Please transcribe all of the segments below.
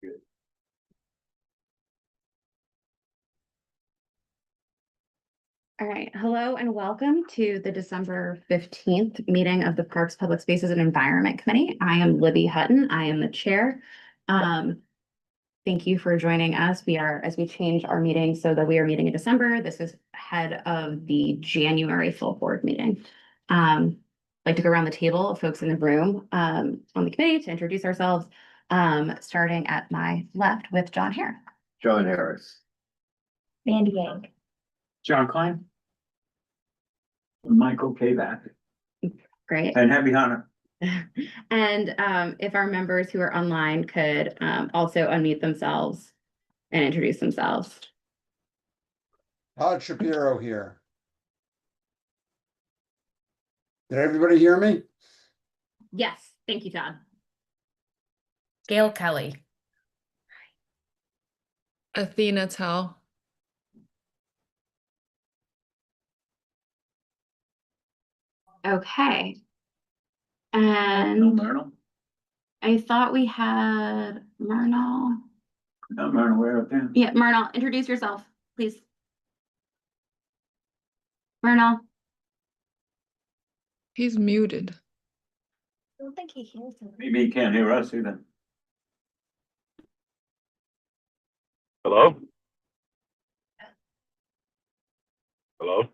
All right, hello and welcome to the December 15th meeting of the Parks, Public Spaces and Environment Committee. I am Libby Hutton. I am the chair. Thank you for joining us. As we change our meeting so that we are meeting in December, this is ahead of the January full board meeting. I'd like to go around the table of folks in the room on the committee to introduce ourselves, starting at my left with John Hare. John Harris. Mandy Yang. John Klein. Michael Kvack. Great. And Happy Hanukkah. And if our members who are online could also unmute themselves and introduce themselves. Todd Shapiro here. Did everybody hear me? Yes, thank you, Todd. Gail Kelly. Athena Tell. Okay. No, And Myrtle. I thought we had Myrtle. No, Myrtle, where up there? Yeah, Myrtle, introduce yourself, please. Myrtle. He's muted. I don't think he hears him. Maybe he can't hear us either. Hello? Hello?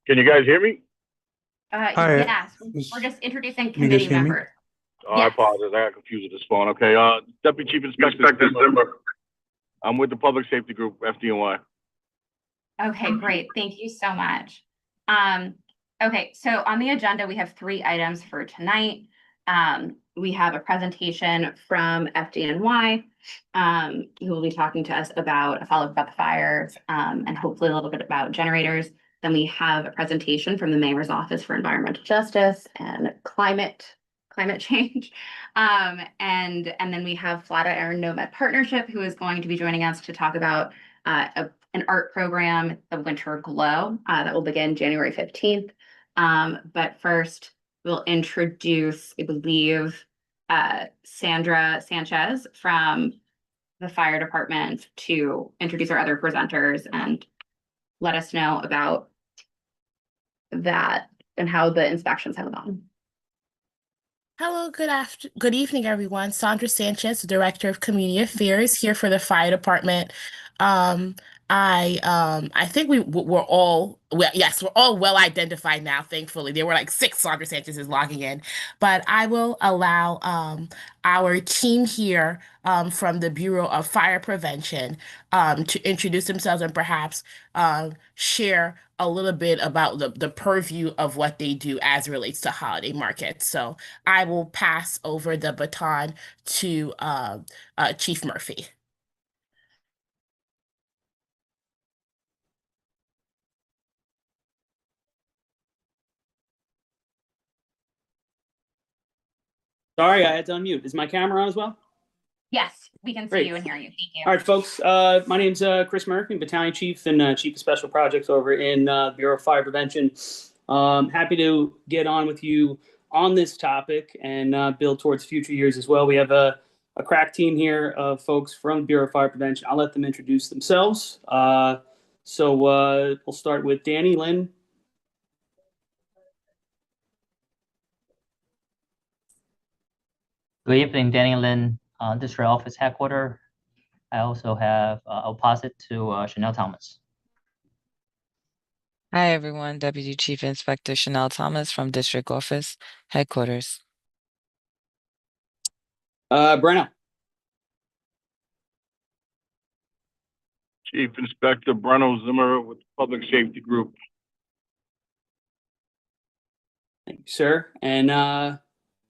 Can you guys hear me? Hi. Yes, we're just introducing Can you guys committee hear me? members. Oh, I Yes. apologize. I got confused with this phone. Okay, Deputy Chief Inspector Zimmer. I'm with the Public Safety Group, FDNY. Okay, great. Thank you so much. Okay, so on the agenda, we have 3 items for tonight. We have a presentation from FDNY, who will be talking to us about a follow-up about the fires, and hopefully a little bit about generators. Then we have a presentation from the Mayor's Office for Environmental Justice and Climate Change. And then we have Flatiron Nomad Partnership, who is going to be joining us to talk about an art program, the Winter Glow, that will begin January 15th. But first, we'll introduce, I believe, Sandra Sanchez from the fire department to introduce our other presenters and let us know about that and how the inspections have gone. Hello, good evening, everyone. Sandra Sanchez, Director of Community Affairs, here for the fire department. I think we're all well identified now, thankfully. There were like 6 Sandra Sanchez's logging in, but I will allow our team here from the Bureau of Fire Prevention to introduce themselves and perhaps share a little bit about the purview of what they do as it relates to holiday markets. So I will pass over the baton to Chief Murphy. Sorry, I had to unmute. Is my camera on as well? Yes, we can see Great. you and hear you. Thank you. All right, folks. My name's Chris Murphy, Battalion Chief and Chief of Special Projects over in Bureau of Fire Prevention. Happy to get on with you on this topic and build towards future years as well. We have a crack team here of folks from Bureau of Fire Prevention. I'll let them introduce themselves. So we'll start with Danny Lynn. Good evening, Danny Lin, District Office Headquarters. I also have opposite to Chanel Thomas. Hi, everyone. Deputy Chief Inspector Chanel Thomas from District Office Headquarters. Brenna. Chief Inspector Breno Zimmer with the Public Safety Group. Thank you, sir. And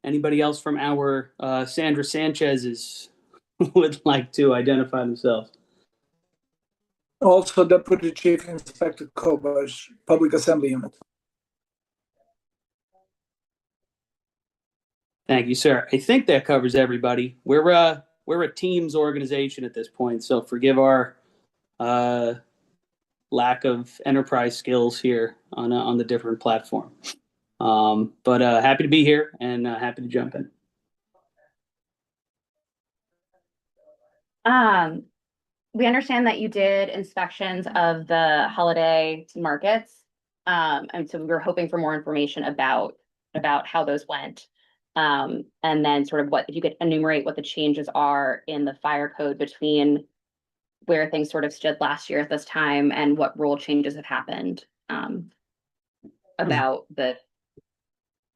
anybody else from our Sandra Sanchez's would like to identify themselves? Also, Deputy Chief Inspector Kobash, Public Assembly Unit. Thank you, sir. I think that covers everybody. We're a teams organization at this point, so forgive our lack of enterprise skills here on the different platform. But happy to be here and happy to jump in. We understand that you did inspections of the holiday markets. And so we were hoping for more information about how those went. And then sort of if you could enumerate what the changes are in the fire code between where things sort of stood last year at this time and what rule changes have happened, about the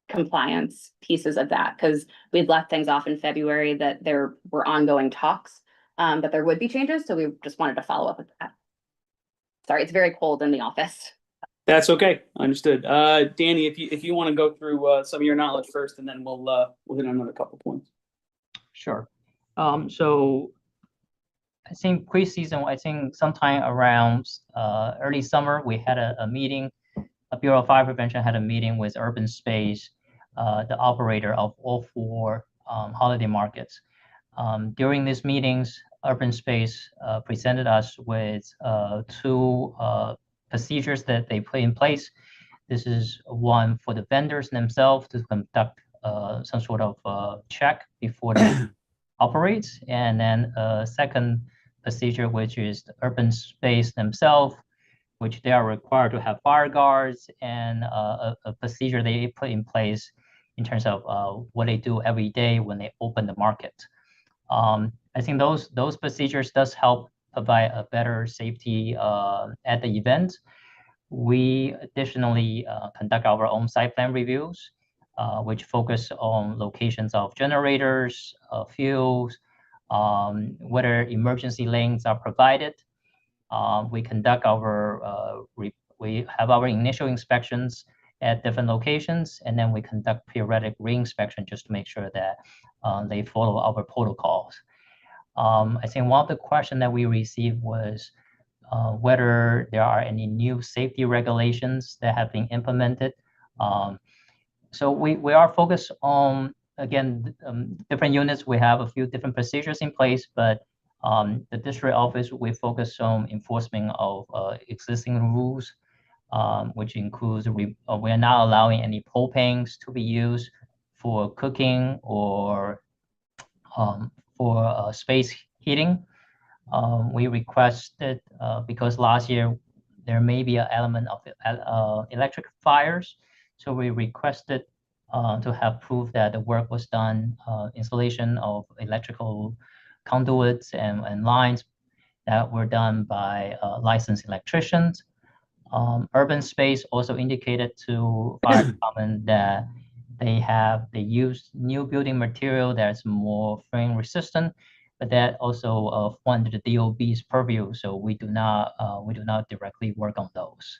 compliance pieces of that, because we'd left things off in February that there were ongoing talks, that there would be changes, so we just wanted to follow up with that. Sorry, it's very cold in the office. That's okay. Understood. Danny, if you want to go through some of your knowledge first, and then we'll hit on another couple points. Sure. So I think preseason, I think sometime around early summer, we had a meeting. Bureau of Fire Prevention had a meeting with Urban Space, the operator of all 4 holiday markets. During these meetings, Urban Space presented us with 2 procedures that they put in place. This is one for the vendors themselves to conduct some sort of check before they operate, and then a second procedure, which is the Urban Space themselves, which they are required to have fire guards, and a procedure they put in place in terms of what they do every day when they open the market. I think those procedures does help provide a better safety at the event. We additionally conduct our own site plan reviews, which focus on locations of generators, fuels, whether emergency lanes are provided. We conduct we have our initial inspections at different locations, and then we conduct periodic re-inspection just to make sure that they follow our protocols. I think one of the questions that we received was whether there are any new safety regulations that have been implemented. So we are focused on, again, different units. We have a few different procedures in place, but the district office, we focus on enforcement of existing rules, which includes we are not allowing any propanes to be used for cooking or for space heating. We requested, because last year there may be an element of electric fires, so we requested to have proof that the work was done, installation of electrical conduits and lines that were done by licensed electricians. Urban Space also indicated to fire department that they use new building material that's more flame resistant, but that also fall under the DOB's purview, so we do not directly work on those.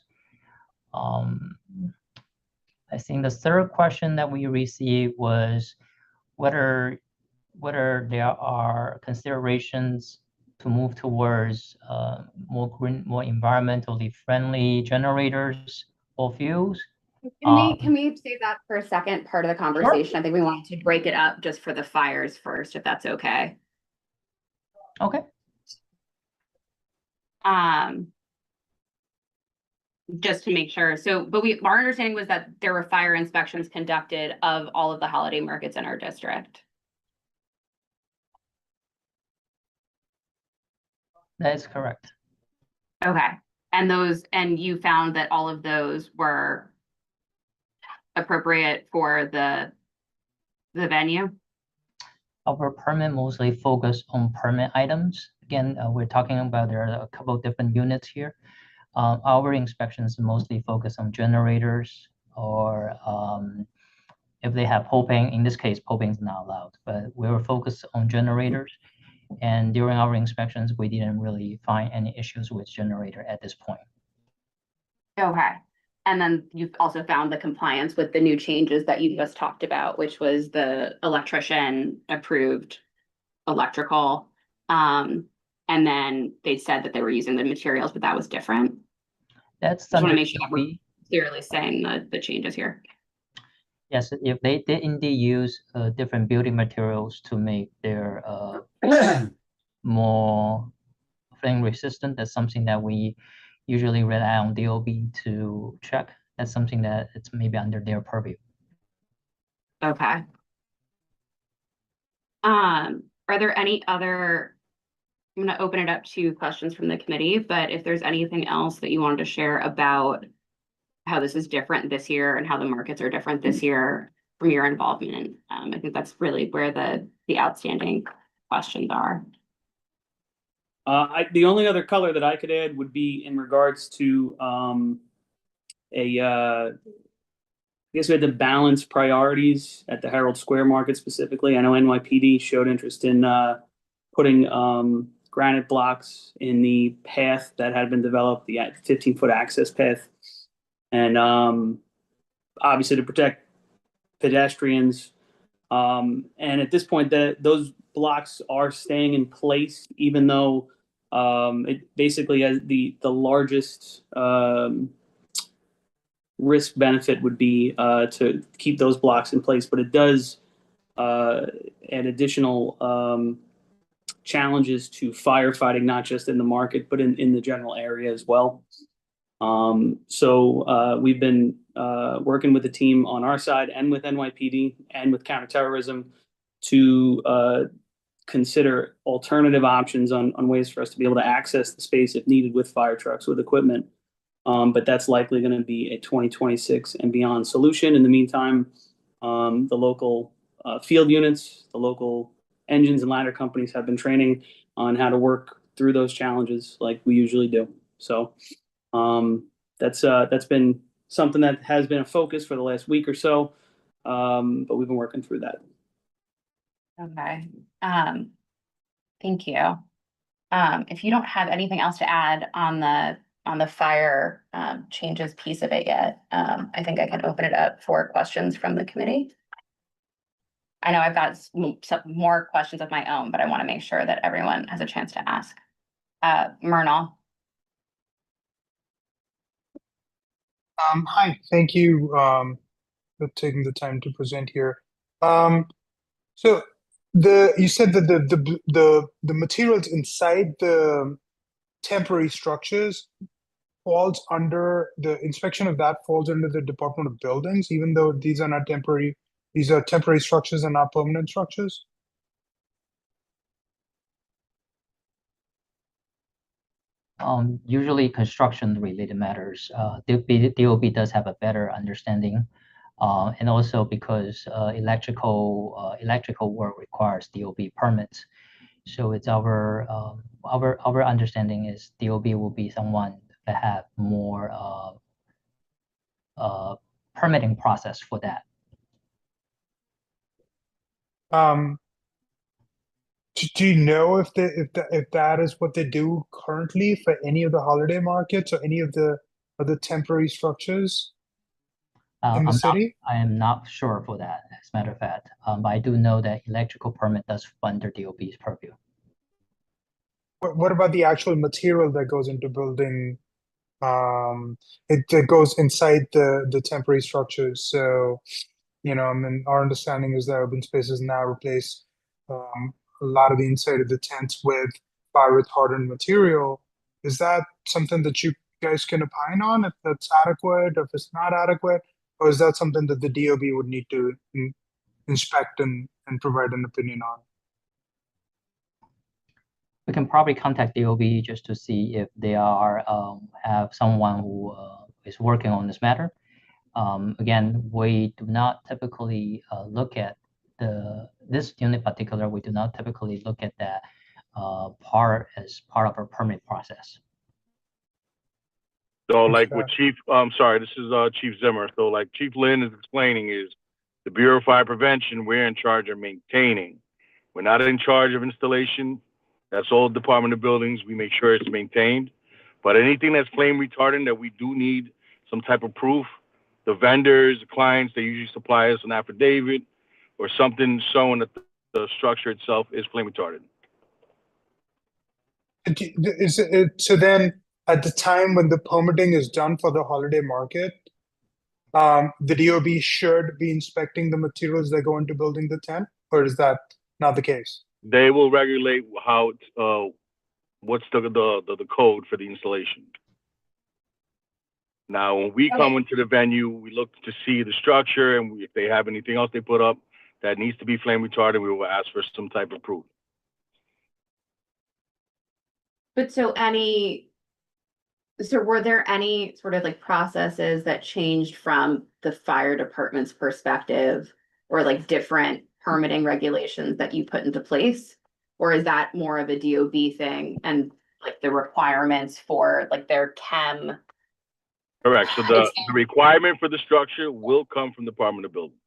I think the third question that we received was whether there are considerations to move towards more green, more environmentally friendly generators or fuels. Can we save that for a second part of the conversation? Sure. I think we wanted to break it up just for the fires first, if that's okay. Okay. Just to make sure. So, but our understanding was that there were fire inspections conducted of all of the holiday markets in our district. That is correct. Okay. And you found that all of those were appropriate for the venue? Our permit mostly focus on permit items. Again, we're talking about there are a couple of different units here. Our inspections mostly focus on generators, or if they have propane. In this case, propane is not allowed, but we were focused on generators. And during our inspections, we didn't really find any issues with generator at this point. Okay. And then you've also found the compliance with the new changes that you just talked about, which was the electrician approved electrical. And then they said that they were using the materials, but that was different. That's just want to make sure that we're clearly saying the changes here. Yes, if they did indeed use different building materials to make their more flame resistant, that's something that we usually rely on DOB to check. That's something that it's maybe under their purview. Okay. Are there any other I'm gonna open it up to questions from the committee, but if there's anything else that you wanted to share about how this is different this year and how the markets are different this year from your involvement, I think that's really where the outstanding questions are. The only other color that I could add would be in regards to I guess we had to balance priorities at the Herald Square market specifically. I know NYPD showed interest in putting granite blocks in the path that had been developed, the 15-foot access path, and obviously to protect pedestrians. And at this point, those blocks are staying in place, even though it basically has the largest risk benefit would be to keep those blocks in place, but it does add additional challenges to firefighting, not just in the market, but in the general area as well. So we've been working with the team on our side and with NYPD and with counterterrorism to consider alternative options on ways for us to be able to access the space if needed with fire trucks, with equipment. But that's likely going to be a 2026 and beyond solution. In the meantime, the local field units, the local engines and ladder companies have been training on how to work through those challenges like we usually do. So that's been something that has been a focus for the last week or so, but we've been working through that. Okay. Thank you. If you don't have anything else to add on the fire changes piece of it yet, I think I can open it up for questions from the committee. I know I've got some more questions of my own, but I want to make sure that everyone has a chance to ask. Myrnal. Hi, thank you for taking the time to present here. So you said that the materials inside the temporary structures falls under the inspection of that falls under the Department of Buildings, even though these are not temporary. These are temporary structures and not permanent structures. Usually construction related matters, DOB does have a better understanding. And also because electrical work requires DOB permits. So it's our understanding is DOB will be someone that have more permitting process for that. Do you know if that is what they do currently for any of the holiday markets or any of the other temporary structures in the city? I am not sure for that, as a matter of fact. But I do know that electrical permit does fall under DOB's purview. What about the actual material that goes into building? It goes inside the temporary structures. So, I mean, our understanding is that urban spaces now replace a lot of the inside of the tents with fire retardant material. Is that something that you guys can opine on, if that's adequate, or if it's not adequate, or is that something that the DOB would need to inspect and provide an opinion on? We can probably contact DOB just to see if they have someone who is working on this matter. Again, we do not typically look at this unit particular. We do not typically look at that part as part of our permit process. So like with Chief, sorry, this is Chief Zimmer. So like Chief Lynn is explaining is the Bureau of Fire Prevention, we're in charge of maintaining. We're not in charge of installation. That's all Department of Buildings. We make sure it's maintained. But anything that's flame retardant that we do need some type of proof, the vendors, the clients, they usually supply us an affidavit or something showing that the structure itself is flame retardant. So then, at the time when the permitting is done for the holiday market, the DOB should be inspecting the materials that go into building the tent, or is that not the case? They will regulate how what's the code for the installation. Now, when we come into the venue, we look to see the structure, and if they have anything else they put up that needs to be flame retardant, we will ask for some type of proof. But so were there any sort of like processes that changed from the fire department's perspective or like different permitting regulations that you put into place? Or is that more of a DOB thing and like the requirements for like their chem? Correct. So the requirement for the structure will come from the Department of Building.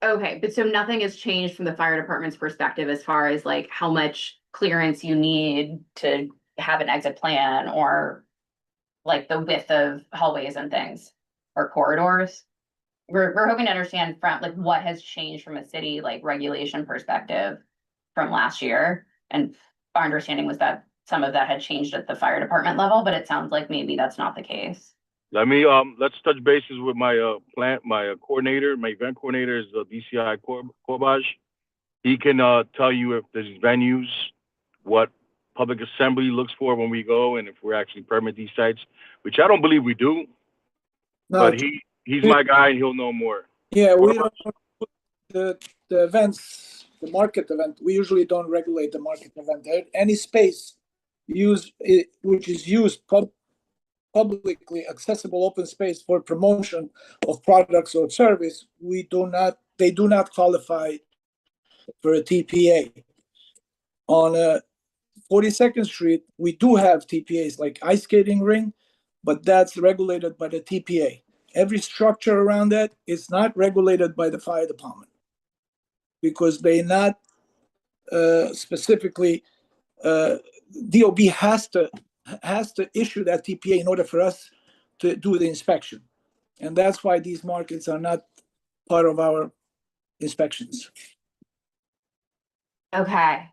Okay, but so nothing has changed from the fire department's perspective as far as like how much clearance you need to have an exit plan or like the width of hallways and things or corridors? We're hoping to understand from like what has changed from a city like regulation perspective from last year. And our understanding was that some of that had changed at the fire department level, but it sounds like maybe that's not the case. Let me let's touch bases with my coordinator, my event coordinator is DCI Corbage. He can tell you if there's venues, what public assembly looks for when we go, and if we're actually permit these sites, which I don't believe we do. No, But he's my guy, and he'll know more. yeah, we don't the events, the market event. We usually don't regulate the market event. Any space which is used publicly accessible open space for promotion of products or service, they do not qualify for a TPA. On 42nd Street, we do have TPAs like ice skating ring, but that's regulated by the TPA. Every structure around that is not regulated by the fire department because they not specifically, DOB has to issue that TPA in order for us to do the inspection. And that's why these markets are not part of our inspections. Okay.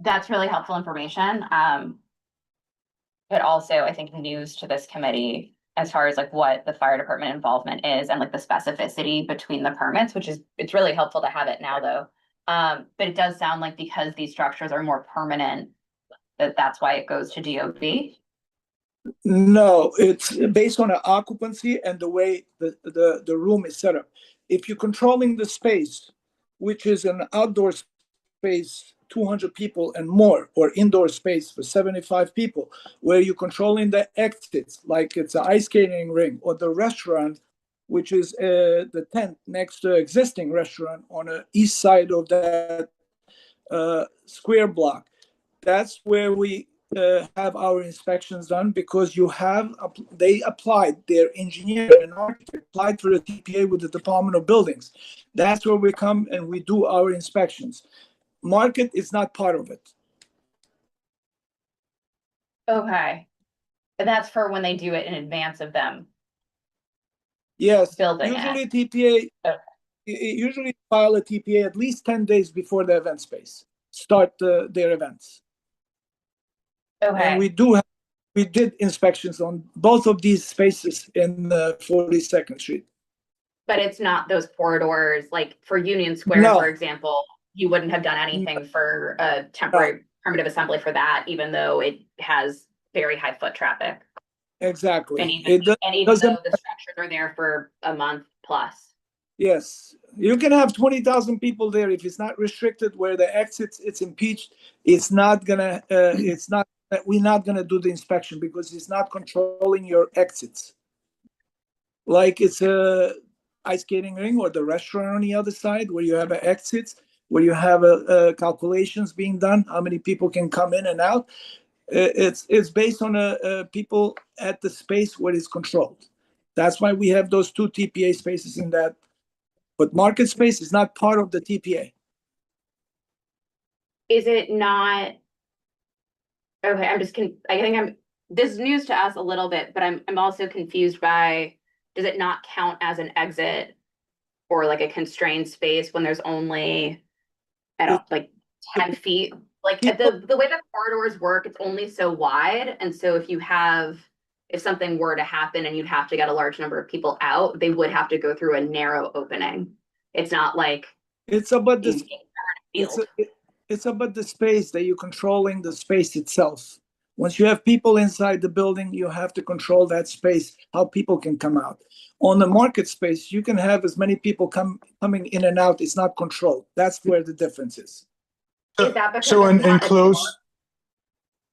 That's really helpful information. But also I think news to this committee as far as like what the fire department involvement is and like the specificity between the permits, it's really helpful to have it now though. But it does sound like because these structures are more permanent, that's why it goes to DOB. No, it's based on the occupancy and the way the room is set up. If you're controlling the space, which is an outdoor space, 200 people and more, or indoor space for 75 people, where you're controlling the exits, like it's an ice skating ring, or the restaurant, which is the tent next to existing restaurant on the east side of that square block. That's where we have our inspections done because they applied, their engineer and architect applied for the TPA with the Department of Buildings. That's where we come and we do our inspections. Market is not part of it. Okay. And that's for when they do it in advance of them. Yes, Building usually it. TPA, Okay. usually file a TPA at least 10 days before the event space start their events. Okay. And we did inspections on both of these spaces in 42nd Street. But it's not those corridors, like for Union Square, No. for example, you wouldn't have done anything for a temporary primitive assembly for that, even though it has very high foot traffic. Exactly. And even though doesn't- the structures are there for a month plus. Yes, you can have 20,000 people there if it's not restricted where the exits, it's impeached. It's not gonna, we're not gonna do the inspection because it's not controlling your exits. Like it's a ice skating ring or the restaurant on the other side where you have exits, where you have calculations being done, how many people can come in and out. It's based on people at the space where it's controlled. That's why we have those two TPA spaces in that. But market space is not part of the TPA. Is it not? Okay, I think this is news to us a little bit, but I'm also confused by, does it not count as an exit or like a constrained space when there's only, I don't, like 10 feet? Like the way that corridors work, it's only so wide. And so if something were to happen and you'd have to get a large number of people out, they would have to go through a narrow opening. It's not like It's about you the take a field. it's about the space that you're controlling the space itself. Once you have people inside the building, you have to control that space, how people can come out. On the market space, you can have as many people coming in and out. It's not controlled. That's where the difference is. Is that because So it's in not a enclosed, door?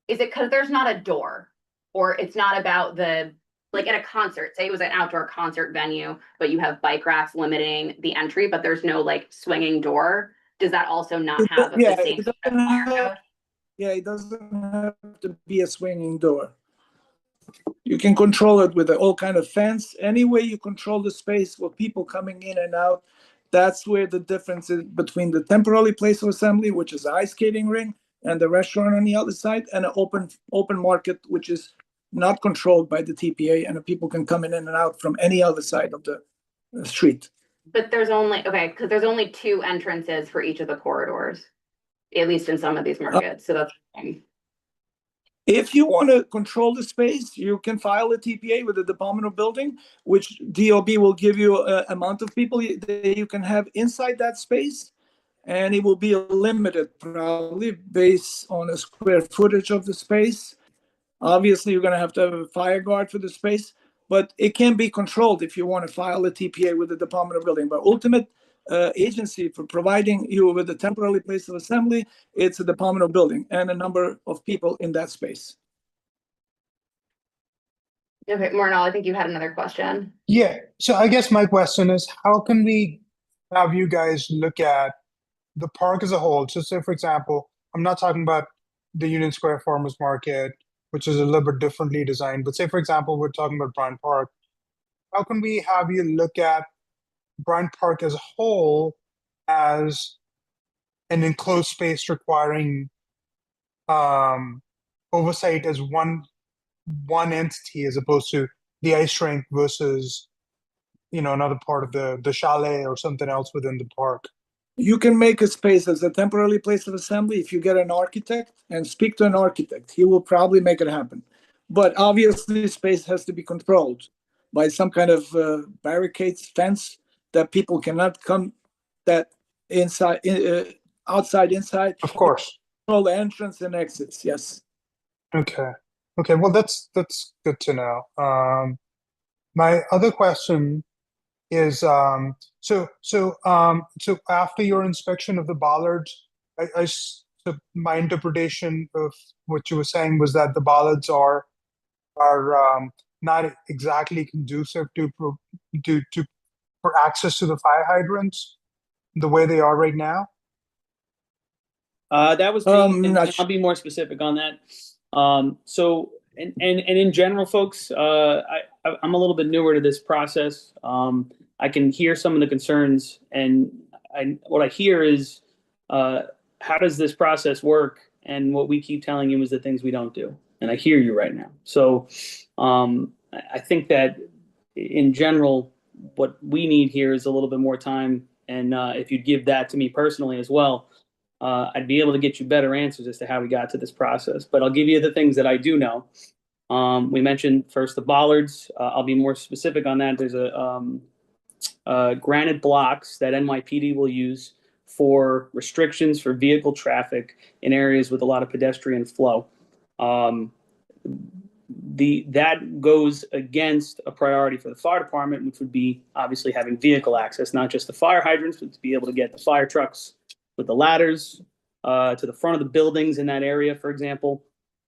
Is it because there's not a door? Or it's not about the, like at a concert, say it was an outdoor concert venue, but you have bike racks limiting the entry, but there's no like swinging door? Does that also not have the Yeah, same it sort of doesn't fire have, code? yeah, it doesn't have to be a swinging door. You can control it with all kind of fence. Any way you control the space for people coming in and out, that's where the difference is between the temporary place of assembly, which is the ice skating ring, and the restaurant on the other side, and an open market, which is not controlled by the TPA, and the people can come in and out from any other side of the street. But there's only, okay, because there's only 2 entrances for each of the corridors, at least in some of these markets, so that's. If you want to control the space, you can file a TPA with the Department of Building, which DOB will give you an amount of people that you can have inside that space. And it will be limited probably based on the square footage of the space. Obviously, you're going to have a fire guard for the space, but it can be controlled if you want to file a TPA with the Department of Building. But ultimate agency for providing you with a temporary place of assembly, it's the Department of Building and a number of people in that space. Okay, Marnell, I think you had another question. yeah. So I guess my question is, how can we have you guys look at the park as a whole? So say, for example, I'm not talking about the Union Square Farmers Market, which is a little bit differently designed, but say, for example, we're talking about Bryant Park. How can we have you look at Bryant Park as a whole as an enclosed space requiring oversight as one entity, as opposed to the ice rink versus, you know, another part of the chalet or something else within the park? You can make a space as a temporary place of assembly if you get an architect and speak to an architect. He will probably make it happen. But obviously, space has to be controlled by some kind of barricades, fence, that people cannot come that inside, outside, inside. Of course. Control the entrance and exits, yes. Okay. Okay. Well, that's good to know. My other question is, so after your inspection of the bollards, so my interpretation of what you were saying was that the bollards are not exactly conducive for access to the fire hydrants the way they are right now. That was me, and I'll be more specific on that. So, and in general, folks, I'm a little bit newer to this process. I can hear some of the concerns, and what I hear is, how does this process work? And what we keep telling you is the things we don't do. And I hear you right now. So, I think that in general, what we need here is a little bit more time. And if you'd give that to me personally as well, I'd be able to get you better answers as to how we got to this process. But I'll give you the things that I do know. We mentioned first the bollards. I'll be more specific on that. There's granite blocks that NYPD will use for restrictions for vehicle traffic in areas with a lot of pedestrian flow. That goes against a priority for the fire department, which would be obviously having vehicle access, not just the fire hydrants, but to be able to get the fire trucks with the ladders to the front of the buildings in that area, for example.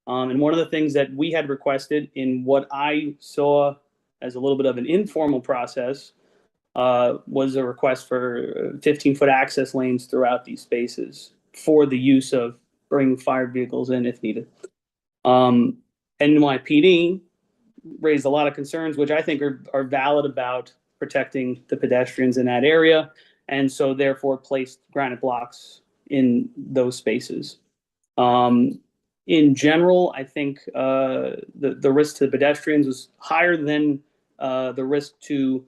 And one of the things that we had requested in what I saw as a little bit of an informal process was a request for 15-foot access lanes throughout these spaces for the use of bringing fire vehicles in if needed. NYPD raised a lot of concerns, which I think are valid about protecting the pedestrians in that area, and so therefore placed granite blocks in those spaces. In general, I think the risk to the pedestrians was higher than the risk to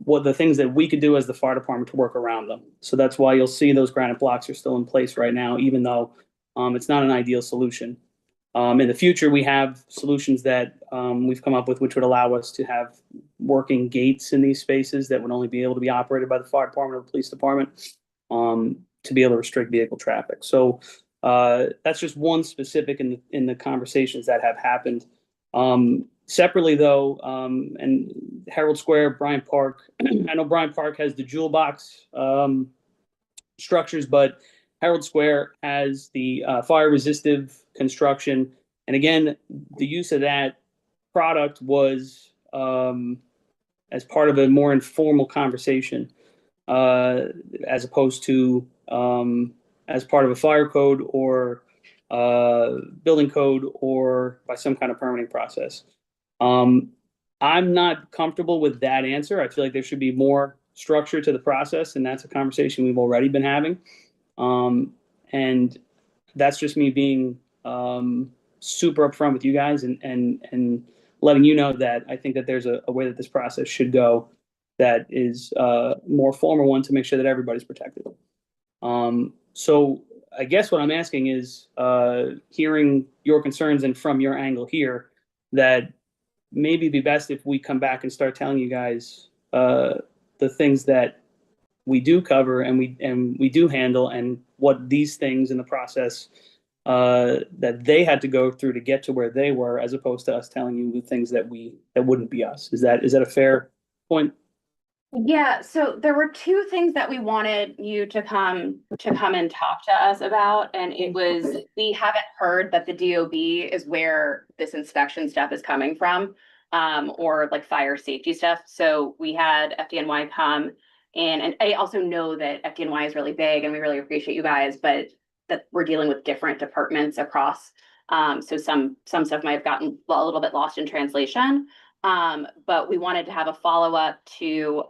what the things that we could do as the fire department to work around them. So that's why you'll see those granite blocks are still in place right now, even though it's not an ideal solution. In the future, we have solutions that we've come up with, which would allow us to have working gates in these spaces that would only be able to be operated by the fire department or the police department to be able to restrict vehicle traffic. So that's just one specific in the conversations that have happened. Separately, though, and Herald Square, Bryant Park, I know Bryant Park has the Jewel Box structures, but Herald Square has the fire resistive construction. And again, the use of that product was as part of a more informal conversation, as opposed to as part of a fire code or building code or by some kind of permitting process. I'm not comfortable with that answer. I feel like there should be more structure to the process, and that's a conversation we've already been having. And that's just me being super upfront with you guys and letting you know that I think that there's a way that this process should go that is more formal one to make sure that everybody's protected. So I guess what I'm asking is, hearing your concerns and from your angle here, that maybe it'd be best if we come back and start telling you guys the things that we do cover and we do handle, and what these things in the process that they had to go through to get to where they were, as opposed to us telling you the things that wouldn't be us. Is that a fair point? Yeah, so there were two things that we wanted you to come and talk to us about, and it was, we haven't heard that the DOB is where this inspection stuff is coming from, or like fire safety stuff. So we had FDNY come in, and I also know that FDNY is really big and we really appreciate you guys, but that we're dealing with different departments across. So some stuff might have gotten a little bit lost in translation. But we wanted to have a follow-up to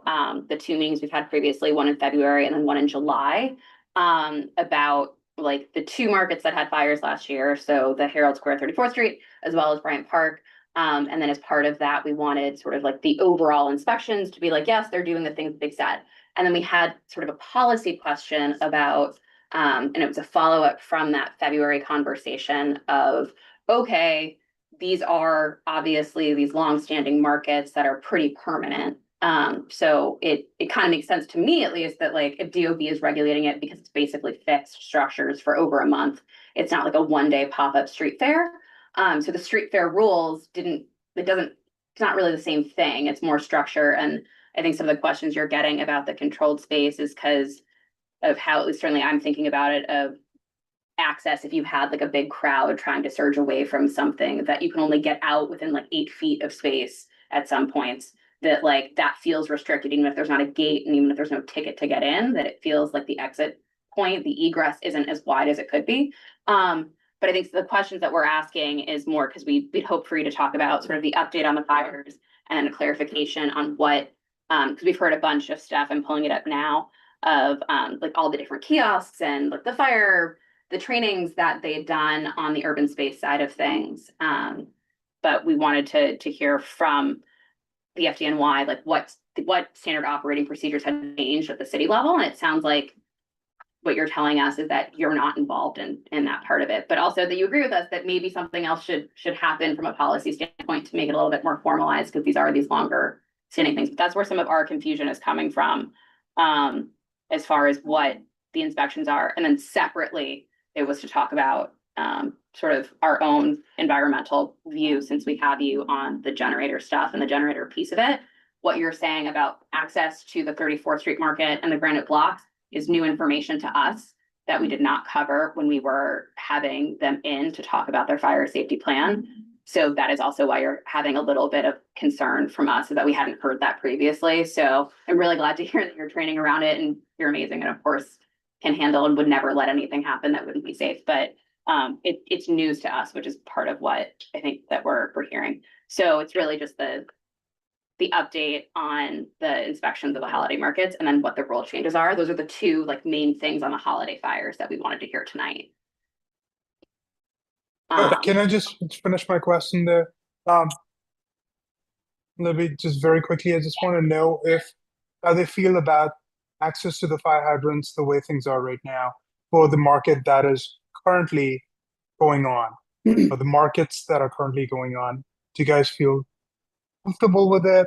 the two meetings we've had previously, one in February and then one in July, about like the two markets that had fires last year. So the Herald Square 34th Street, as well as Bryant Park. And then as part of that, we wanted sort of like the overall inspections to be like, yes, they're doing the things they said. And then we had sort of a policy question about, and it was a follow-up from that February conversation of, okay, these are obviously these longstanding markets that are pretty permanent. So it kind of makes sense to me, at least, that like if DOB is regulating it because it's basically fixed structures for over a month, it's not like a one-day pop-up street fair. So the street fair rules it's not really the same thing. It's more structure. And I think some of the questions you're getting about the controlled space is because of how, at least certainly I'm thinking about it, of access. If you had like a big crowd trying to surge away from something, that you can only get out within like 8 feet of space at some points, that like that feels restricted, even if there's not a gate and even if there's no ticket to get in, that it feels like the exit point, the egress isn't as wide as it could be. But I think the questions that we're asking is more because we'd hope for you to talk about sort of the update on the fires and a clarification on what, because we've heard a bunch of stuff, I'm pulling it up now, of like all the different kiosks and like the trainings that they had done on the urban space side of things. But we wanted to hear from the FDNY, like what standard operating procedures had changed at the city level. And it sounds like what you're telling us is that you're not involved in that part of it, but also that you agree with us that maybe something else should happen from a policy standpoint to make it a little bit more formalized, because these are these longer standing things. But that's where some of our confusion is coming from, as far as what the inspections are. And then separately, it was to talk about sort of our own environmental view, since we have you on the generator stuff and the generator piece of it. What you're saying about access to the 34th Street Market and the granite blocks is new information to us that we did not cover when we were having them in to talk about their fire safety plan. So that is also why you're having a little bit of concern from us, so that we hadn't heard that previously. So I'm really glad to hear that you're training around it and you're amazing. And of course can handle and would never let anything happen that wouldn't be safe. But it's news to us, which is part of what I think that we're hearing. So it's really just the update on the inspections of the holiday markets and then what the rule changes are. Those are the two like main things on the holiday fires that we wanted to hear tonight. Can I just finish my question there? Libby, just very quickly, I just want to know how they feel about access to the fire hydrants the way things are right now for the market that is currently going on, or the markets that are currently going on. Do you guys feel comfortable with it?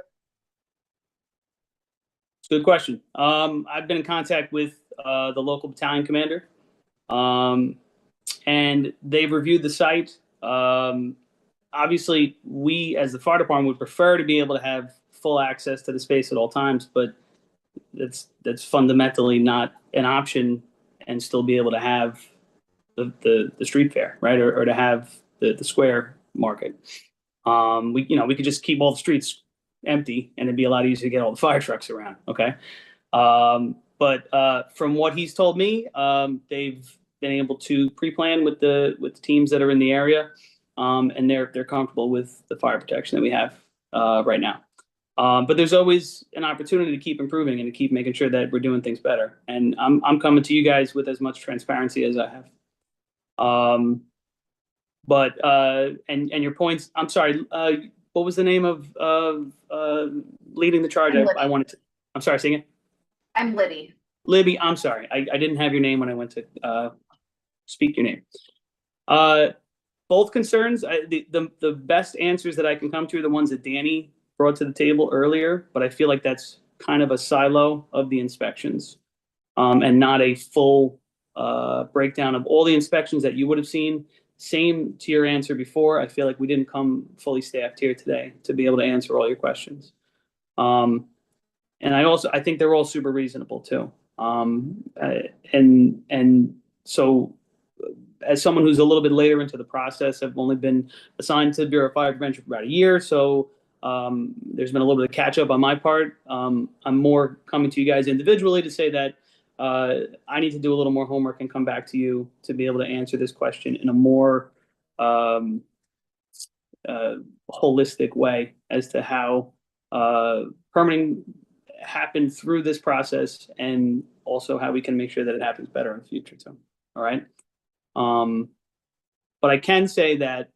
It's a good question. I've been in contact with the local battalion commander, and they've reviewed the site. Obviously, we as the fire department would prefer to be able to have full access to the space at all times, but that's fundamentally not an option and still be able to have the street fair, right? Or to have the square market. We could just keep all the streets empty and it'd be a lot easier to get all the fire trucks around. Okay. But from what he's told me, they've been able to pre-plan with the teams that are in the area. And they're comfortable with the fire protection that we have right now. But there's always an opportunity to keep improving and to keep making sure that we're doing things better. And I'm coming to you guys with as much transparency as I have. And your points, I'm sorry, what was the name of leading the charge? I wanted to, I'm sorry, sing it. I'm Libby. Libby, I'm sorry. I didn't have your name when I went to speak your name. Both concerns, the best answers that I can come to are the ones that Danny brought to the table earlier, but I feel like that's kind of a silo of the inspections and not a full breakdown of all the inspections that you would have seen. Same to your answer before. I feel like we didn't come fully staffed here today to be able to answer all your questions. And I think they're all super reasonable too. And so as someone who's a little bit later into the process, I've only been assigned to the Bureau of Fire Prevention for about a year. So there's been a little bit of catch up on my part. I'm more coming to you guys individually to say that I need to do a little more homework and come back to you to be able to answer this question in a more holistic way as to how permitting happened through this process and also how we can make sure that it happens better in the future too. All right. But I can say that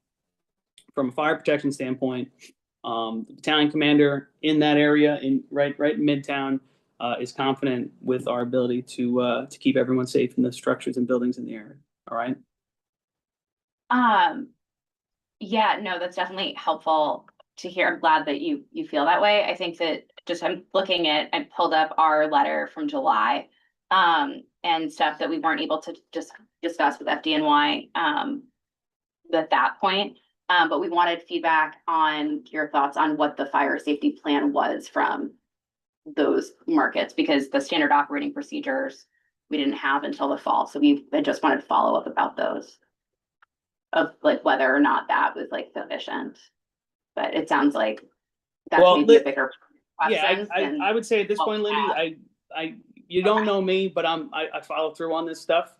from a fire protection standpoint, the battalion commander in that area in right in Midtown is confident with our ability to keep everyone safe in the structures and buildings in the area. All right. Yeah, no, that's definitely helpful to hear. I'm glad that you feel that way. I think that I'm looking at, I pulled up our letter from July and stuff that we weren't able to just discuss with FDNY at that point. But we wanted feedback on your thoughts on what the fire safety plan was from those markets, because the standard operating procedures we didn't have until the fall. So I just wanted to follow up about those, of like whether or not that was like sufficient. But it sounds like that's maybe a bigger question. Yeah, I would say at this point, Libby, you don't know me, but I follow through on this stuff.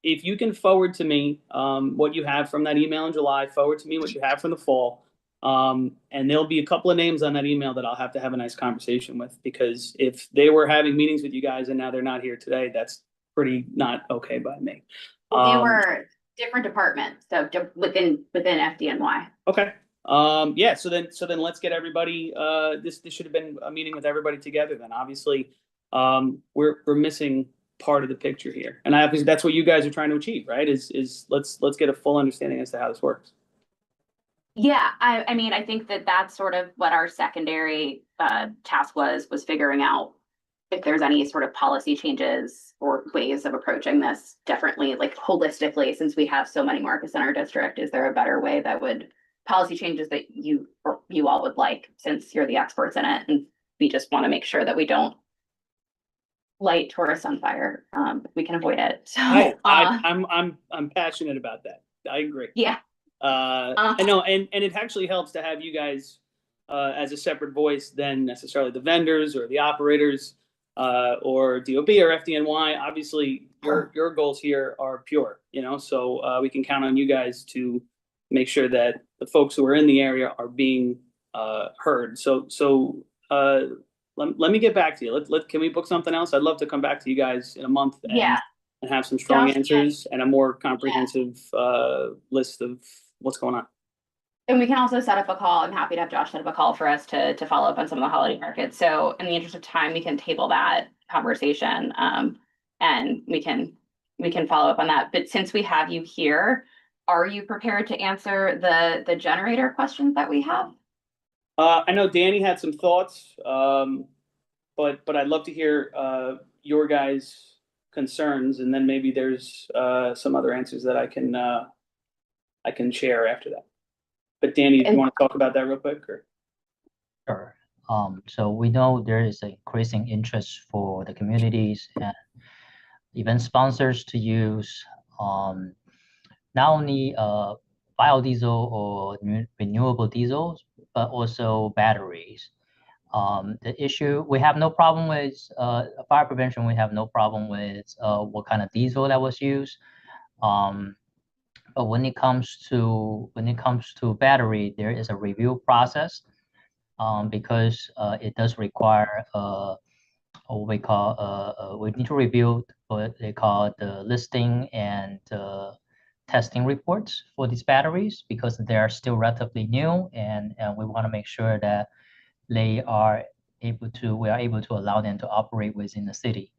If you can forward to me what you have from that email in July, forward to me what you have from the fall. And there'll be a couple of names on that email that I'll have to have a nice conversation with, because if they were having meetings with you guys and now they're not here today, that's pretty not okay by me. Well, they were different departments, so within FDNY. Okay. Yeah. So then let's get everybody. This should have been a meeting with everybody together. Then obviously, we're missing part of the picture here, and obviously that's what you guys are trying to achieve, right? Is let's get a full understanding as to how this works. Yeah, I mean, I think that's sort of what our secondary task was figuring out if there's any sort of policy changes or ways of approaching this differently, like holistically, since we have so many markets in our district. Is there a better way that would policy changes that you all would like, since you're the experts in it, and we just want to make sure that we don't light tourists on fire. We can avoid it. So I'm passionate about that. I agree. Yeah. I know, and it actually helps to have you guys as a separate voice than necessarily the vendors or the operators or DOB or FDNY. Obviously, your goals here are pure, so we can count on you guys to make sure that the folks who are in the area are being heard. So let me get back to you. Can we book something else? I'd love to come back to you guys in a month and have some strong answers and a more comprehensive list of what's going on. And we can also set up a call. I'm happy to have Josh set up a call for us to follow up on some of the holiday markets. So in the interest of time, we can table that conversation and we can follow up on that. But since we have you here, are you prepared to answer the generator questions that we have? I know Danny had some thoughts, but I'd love to hear your guys' concerns, and then maybe there's some other answers that I can share after that. But Danny, do you want to talk about that real quick? Or? Sure. So we know there is an increasing interest for the communities, and event sponsors to use not only biodiesel or renewable diesels, but also batteries. The issue, we have no problem with fire prevention. We have no problem with what kind of diesel that was used. But when it comes to battery, there is a review process because it does require what we call we need to review what they call the listing and testing reports for these batteries because they are still relatively new, and we want to make sure that we are able to allow them to operate within the city.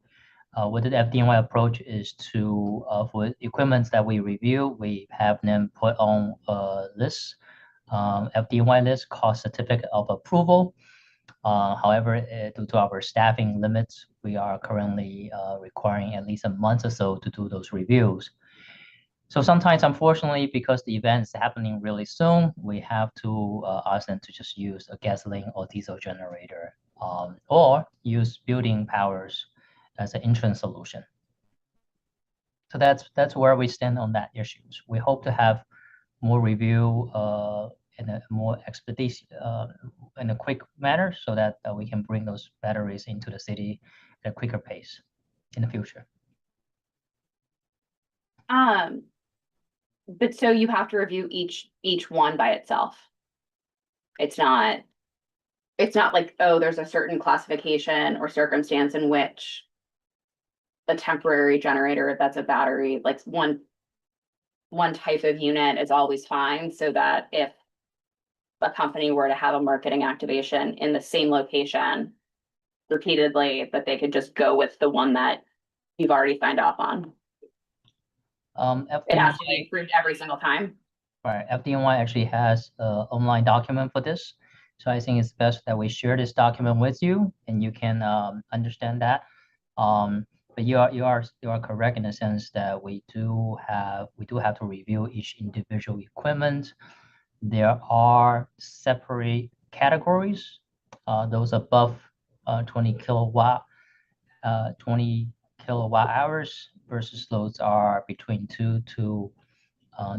What the FDNY approach is to, for equipment that we review, we have them put on a list, FDNY list called Certificate of Approval. However, due to our staffing limits, we are currently requiring at least a month or so to do those reviews. So sometimes, unfortunately, because the event is happening really soon, we have to ask them to just use a gasoline or diesel generator or use building powers as an interim solution. So that's where we stand on that issues. We hope to have more review in a more expeditious, in a quick manner, so that we can bring those batteries into the city at a quicker pace in the future. But so you have to review each one by itself. It's not like, oh, there's a certain classification or circumstance in which a temporary generator that's a battery, like one type of unit is always fine, so that if a company were to have a marketing activation in the same location repeatedly, that they could just go with the one that you've already signed off on. It has to be approved every single time. Right, FDNY actually has an online document for this. So I think it's best that we share this document with you and you can understand that. But you are correct in the sense that we do have to review each individual equipment. There are separate categories. Those above 20 kilowatt hours versus those are between 2 to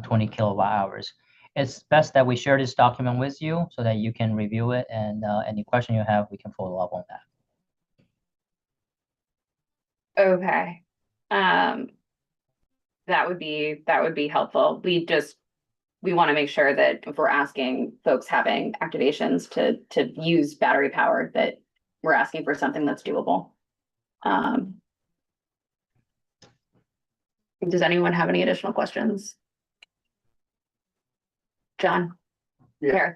20 kilowatt hours. It's best that we share this document with you so that you can review it, and any question you have, we can follow up on that. Okay. That would be helpful. We want to make sure that if we're asking folks having activations to use battery power, that we're asking for something that's doable. Does anyone have any additional questions? John? Yeah,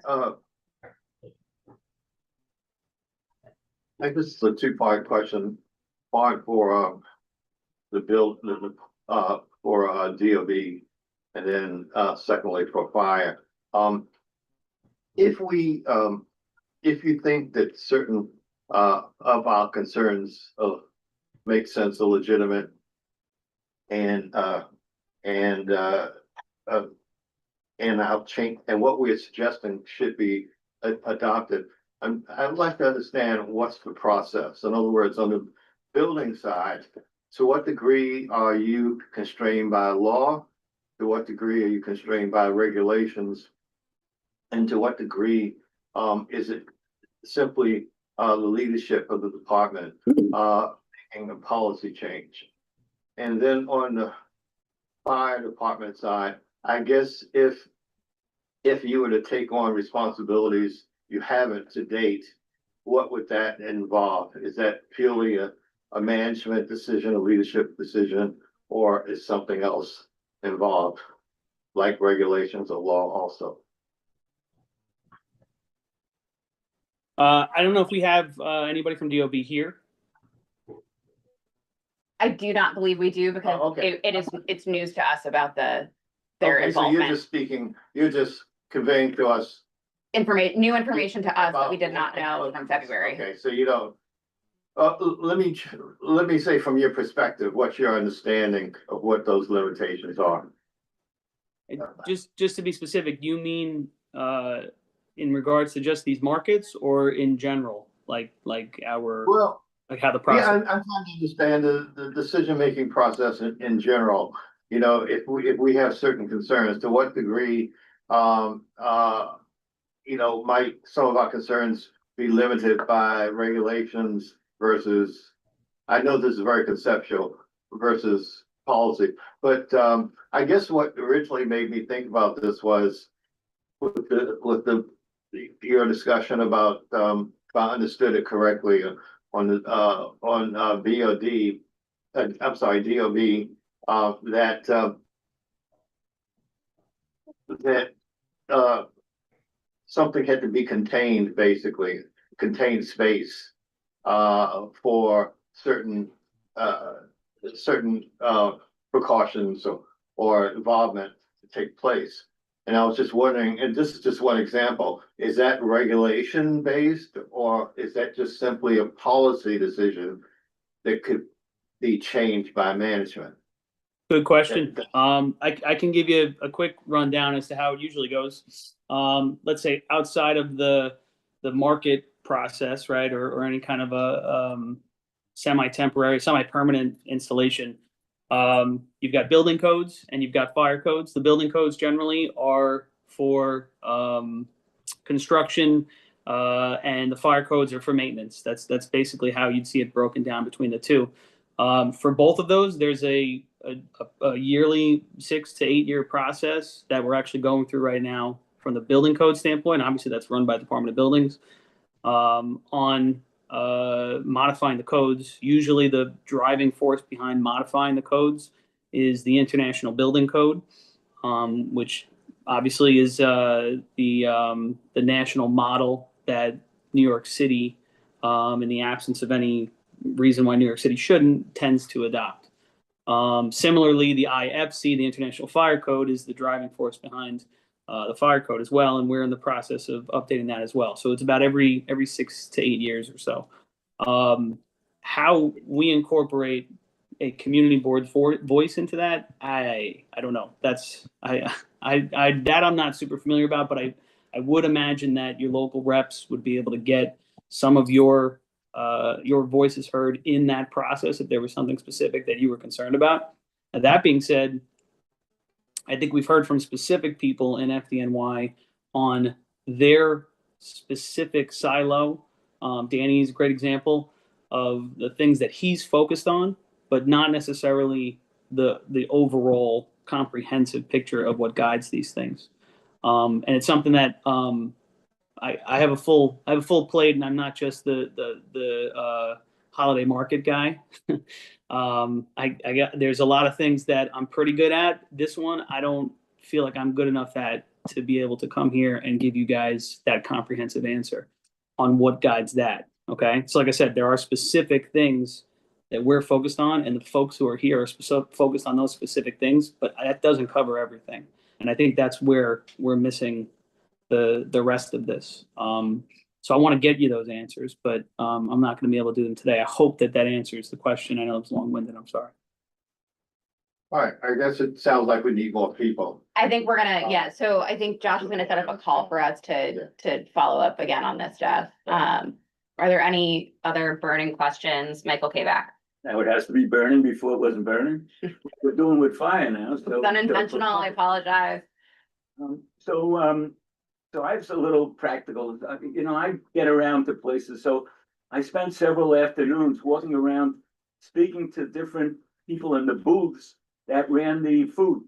I guess it's a two-part question. Part for the bill for DOB, and then secondly for fire. If you think that certain of our concerns make sense, are legitimate, and I'll change, and what we're suggesting should be adopted. I'd like to understand what's the process. In other words, on the building side, to what degree are you constrained by law? To what degree are you constrained by regulations? And to what degree is it simply the leadership of the department making a policy change? And then on the fire department side, I guess if you were to take on responsibilities you haven't to date, what would that involve? Is that purely a management decision, a leadership decision, or is something else involved, like regulations or law also? I don't know if we have anybody from DOB here. I do not believe we do, because it's news to us about their involvement. So you're just speaking, you're just conveying to us new information to us that we did not know from February. Okay, so you don't. Let me say from your perspective, what's your understanding of what those limitations are? Just to be specific, do you mean in regards to just these markets, or in general, like our? Well, like how the Yeah, process. I'm trying to understand the decision-making process in general. You know, if we have certain concerns, to what degree, you know, might some of our concerns be limited by regulations versus, I know this is very conceptual, versus policy, but, I guess what originally made me think about this was your discussion about, if I understood it correctly, on the, BOD, I'm sorry, DOB, that, something had to be contained, basically, contained space, for certain, precautions or involvement to take place. And I was just wondering, and this is just one example, is that regulation based, or is that just simply a policy decision that could be changed by management? Good question. I can give you a quick rundown as to how it usually goes. Let's say outside of the market process, right, or any kind of a semi-temporary, semi-permanent installation. You've got building codes and you've got fire codes. The building codes generally are for construction, and the fire codes are for maintenance. That's basically how you'd see it broken down between the two. For both of those, there's a yearly 6 to 8 year process that we're actually going through right now from the building code standpoint. Obviously, that's run by the Department of Buildings, on modifying the codes. Usually the driving force behind modifying the codes is the International Building Code, which obviously is the national model that New York City, in the absence of any reason why New York City shouldn't, tends to adopt. Similarly, the IFC, the International Fire Code, is the driving force behind the fire code as well, and we're in the process of updating that as well. So it's about every 6 to 8 years or so. How we incorporate a community board voice into that, I don't know. That's that I'm not super familiar about, but I would imagine that your local reps would be able to get some of your voices heard in that process if there was something specific that you were concerned about. And that being said, I think we've heard from specific people in FDNY on their specific silo. Danny is a great example of the things that he's focused on, but not necessarily the overall comprehensive picture of what guides these things. And it's something that I have a full plate, and I'm not just the holiday market guy. There's a lot of things that I'm pretty good at. This one, I don't feel like I'm good enough at to be able to come here and give you guys that comprehensive answer on what guides that. Okay. So like I said, there are specific things that we're focused on, and the folks who are here are focused on those specific things, but that doesn't cover everything. And I think that's where we're missing the rest of this. So I want to get you those answers, but I'm not going to be able to do them today. I hope that answers the question. I know it's long-winded. I'm sorry. All right, I guess it sounds like we need more people. I think we're gonna, so I think Josh is gonna set up a call for us to follow up again on this, Jeff. Are there any other burning questions? Michael Kback. Now it has to be burning before it wasn't burning. We're doing with fire now, so. It's unintentional, I apologize. So I have a little practical, you know, I get around to places, so I spent several afternoons walking around, speaking to different people in the booths that ran the food,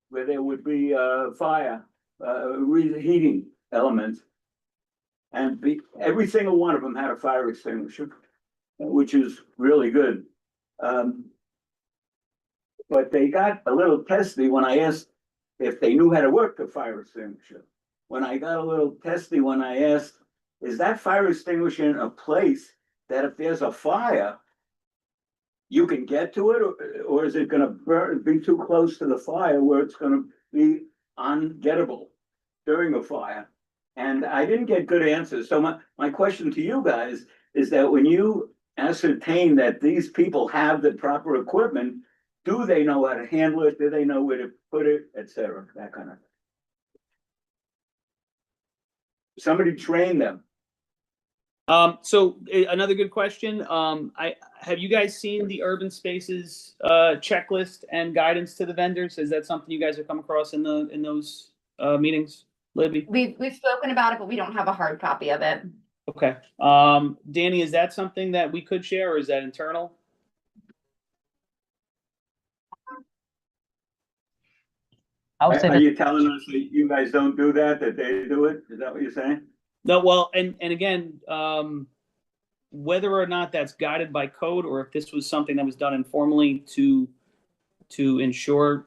where there would be fire, heating elements. And every single one of them had a fire extinguisher, which is really good. But they got a little testy when I asked if they knew how to work the fire extinguisher. When I got a little testy when I asked, is that fire extinguisher in a place that if there's a fire, you can get to it, or is it gonna be too close to the fire where it's gonna be ungettable during a fire? And I didn't get good answers. So my question to you guys is that when you ascertain that these people have the proper equipment, do they know how to handle it? Do they know where to put it, et cetera, that kind of thing? Somebody train them. Another good question. Have you guys seen the urban spaces checklist and guidance to the vendors? Is that something you guys have come across in those meetings, Libby? We've spoken about it, but we don't have a hard copy of it. Okay. Danny, is that something that we could share, or is that internal? I would say Are that you telling us that you guys don't do that they do it? Is that what you're saying? No, well, and again, whether or not that's guided by code, or if this was something that was done informally to ensure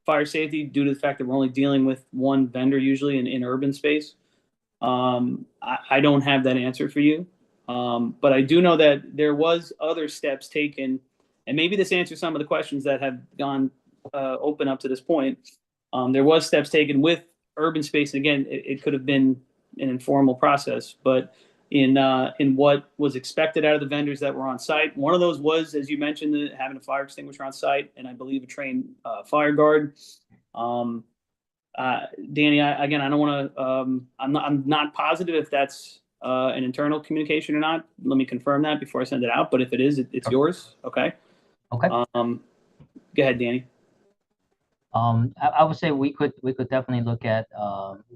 fire safety due to the fact that we're only dealing with one vendor usually in urban space, I don't have that answer for you. But I do know that there was other steps taken, and maybe this answers some of the questions that have gone open up to this point. There was steps taken with urban space, and again, it could have been an informal process, but in what was expected out of the vendors that were on site, one of those was, as you mentioned, having a fire extinguisher on site, and I believe a trained fire guard. Danny, I don't want to. I'm not positive if that's an internal communication or not. Let me confirm that before I send it out. But if it is, it's yours. Okay. Okay. Go ahead, Danny. I would say we could definitely look at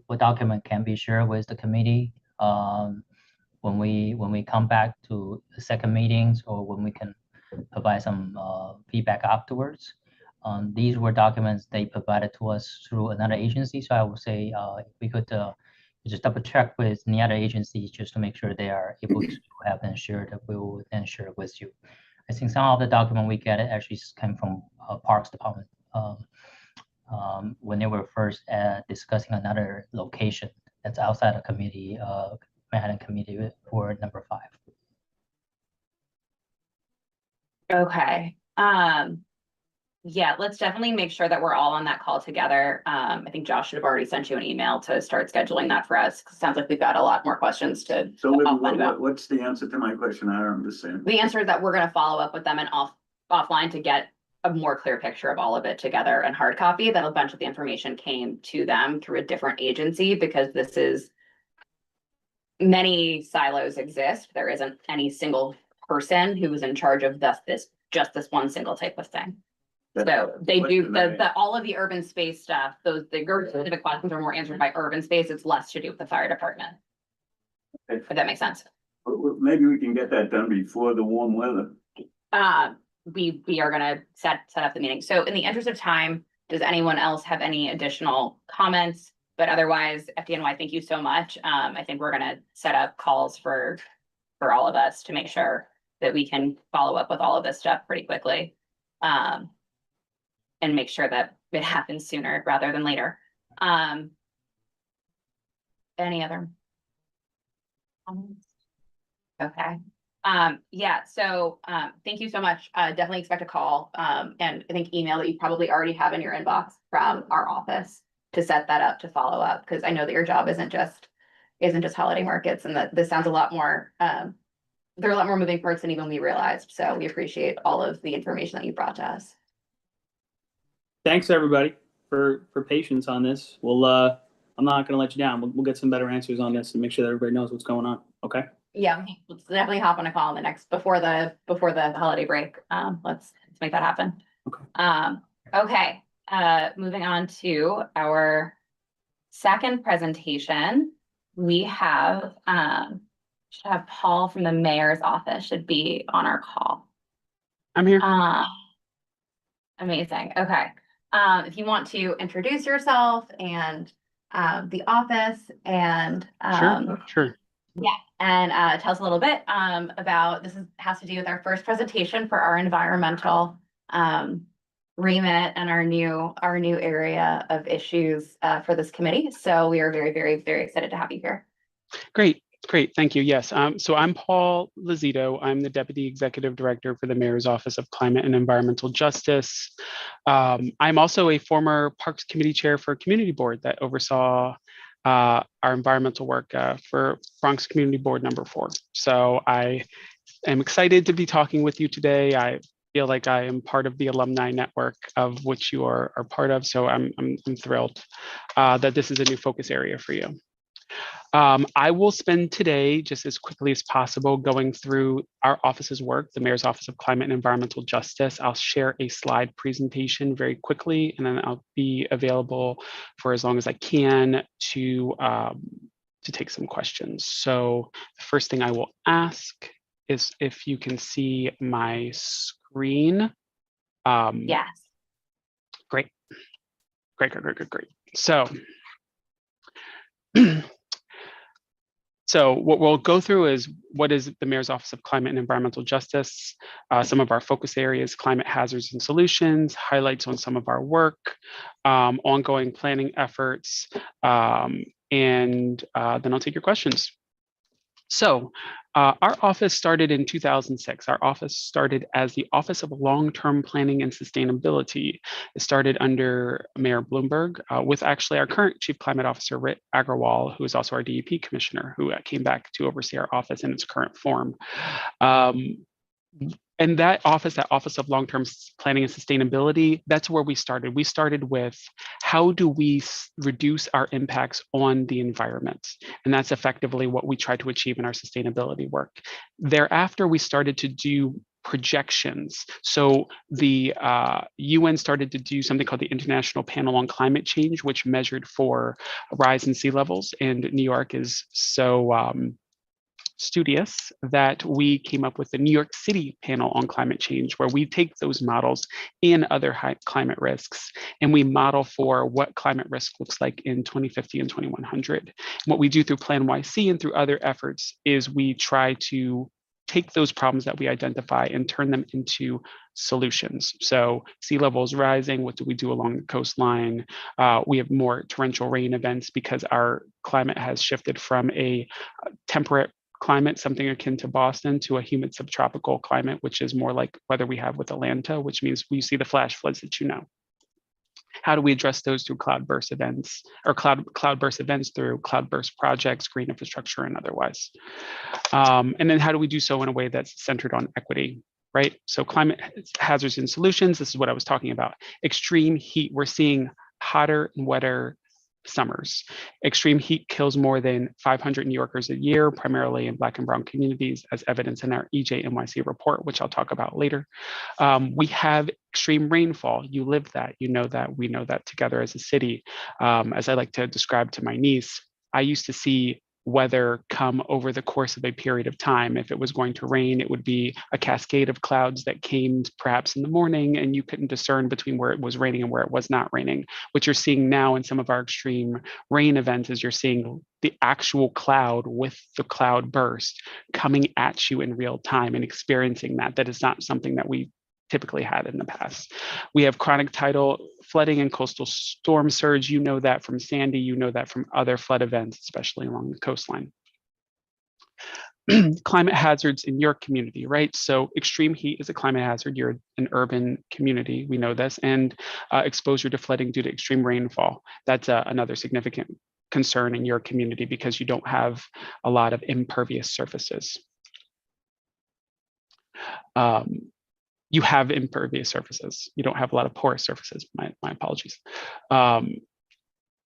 what document can be shared with the committee when we come back to the second meetings, or when we can provide some feedback afterwards. These were documents they provided to us through another agency, so I would say if we could just double check with the other agencies just to make sure they are able to have them shared, that we will then share it with you. I think some of the document we get actually came from Parks Department. When they were first discussing another location that's outside of committee, Manhattan Committee for number 5. Okay. Yeah, let's definitely make sure that we're all on that call together. I think Josh should have already sent you an email to start scheduling that for us. Sounds like we've got a lot more questions to So offline about. what's the answer to my question? I don't understand. The answer is that we're going to follow up with them and offline to get a more clear picture of all of it together in hard copy. That a bunch of the information came to them through a different agency, because this is, many silos exist. There isn't any single person who is in charge of this one single type of thing. So they do all of the urban space stuff. The specific questions are more answered by urban space. It's less to do with the fire department. If that makes sense. Maybe we can get that done before the warm weather. We are gonna set up the meeting. So in the interest of time, does anyone else have any additional comments? But otherwise, FDNY, thank you so much. I think we're gonna set up calls for all of us to make sure that we can follow up with all of this stuff pretty quickly. And make sure that it happens sooner rather than later. Any other comments? Okay. Yeah, so thank you so much. Definitely expect a call. And I think email that you probably already have in your inbox from our office to set that up, to follow up, because I know that your job isn't just holiday markets, and that this sounds a lot more, there are a lot more moving parts than even we realized. So we appreciate all of the information that you brought to us. Thanks everybody for patience on this. We'll I'm not going to let you down. We'll get some better answers on this and make sure that everybody knows what's going on. Okay. Yeah, let's definitely hop on a call in the next before the holiday break. Let's make that happen. Okay. Moving on to our second presentation, we have should have Paul from the mayor's office should be on our call. I'm here. Amazing. Okay. If you want to introduce yourself and the office and Sure. Yeah, and tell us a little bit about has to do with our first presentation for our environmental remit and our new area of issues for this committee. So we are very, very, very excited to have you here. Great. Thank you. Yes. So I'm Paul Lozito. I'm the Deputy Executive Director for the Mayor's Office of Climate and Environmental Justice. I'm also a former Parks Committee Chair for Community Board that oversaw our environmental work for Bronx Community Board number 4. So I am excited to be talking with you today. I feel like I am part of the alumni network of which you are part of. So I'm thrilled that this is a new focus area for you. I will spend today just as quickly as possible going through our office's work, the Mayor's Office of Climate and Environmental Justice. I'll share a slide presentation very quickly, and then I'll be available for as long as I can to take some questions. So the first thing I will ask is if you can see my screen. Yes. Great. So, so what we'll go through is what is the Mayor's Office of Climate and Environmental Justice, some of our focus areas, climate hazards and solutions, highlights on some of our work, ongoing planning efforts, and then I'll take your questions. So our office started in 2006. Our office started as the Office of Long-Term Planning and Sustainability. It started under Mayor Bloomberg with actually our current Chief Climate Officer, Rit Agrawal, who is also our DEP Commissioner, who came back to oversee our office in its current form. And that Office of Long-Term Planning and Sustainability, that's where we started. We started with how do we reduce our impacts on the environment? And that's effectively what we try to achieve in our sustainability work. Thereafter, we started to do projections. So the UN started to do something called the International Panel on Climate Change, which measured for a rise in sea levels. And New York is so studious that we came up with the New York City Panel on Climate Change, where we take those models and other high climate risks, and we model for what climate risk looks like in 2050 and 2100. What we do through Plan YC and through other efforts is we try to take those problems that we identify and turn them into solutions. So sea levels rising, what do we do along the coastline? We have more torrential rain events because our climate has shifted from a temperate climate, something akin to Boston, to a humid subtropical climate, which is more like weather we have with Atlanta, which means we see the flash floods that you know. How do we address those through cloudburst events, or cloudburst events through cloudburst projects, green infrastructure, and otherwise? And then how do we do so in a way that's centered on equity, right? So climate hazards and solutions, this is what I was talking about. Extreme heat, we're seeing hotter and wetter summers. Extreme heat kills more than 500 New Yorkers a year, primarily in Black and Brown communities, as evidenced in our EJNYC report, which I'll talk about later. We have extreme rainfall. You live that, you know that, we know that together as a city. As I like to describe to my niece, I used to see weather come over the course of a period of time. If it was going to rain, it would be a cascade of clouds that came perhaps in the morning, and you couldn't discern between where it was raining and where it was not raining. What you're seeing now in some of our extreme rain events is you're seeing the actual cloud with the cloud burst coming at you in real time and experiencing that. That is not something that we typically had in the past. We have chronic tidal flooding and coastal storm surge. You know that from Sandy, you know that from other flood events, especially along the coastline. Climate hazards in your community, right? So extreme heat is a climate hazard. You're an urban community, we know this, and exposure to flooding due to extreme rainfall. That's another significant concern in your community because you don't have a lot of impervious surfaces. You have impervious surfaces. You don't have a lot of porous surfaces. My apologies. And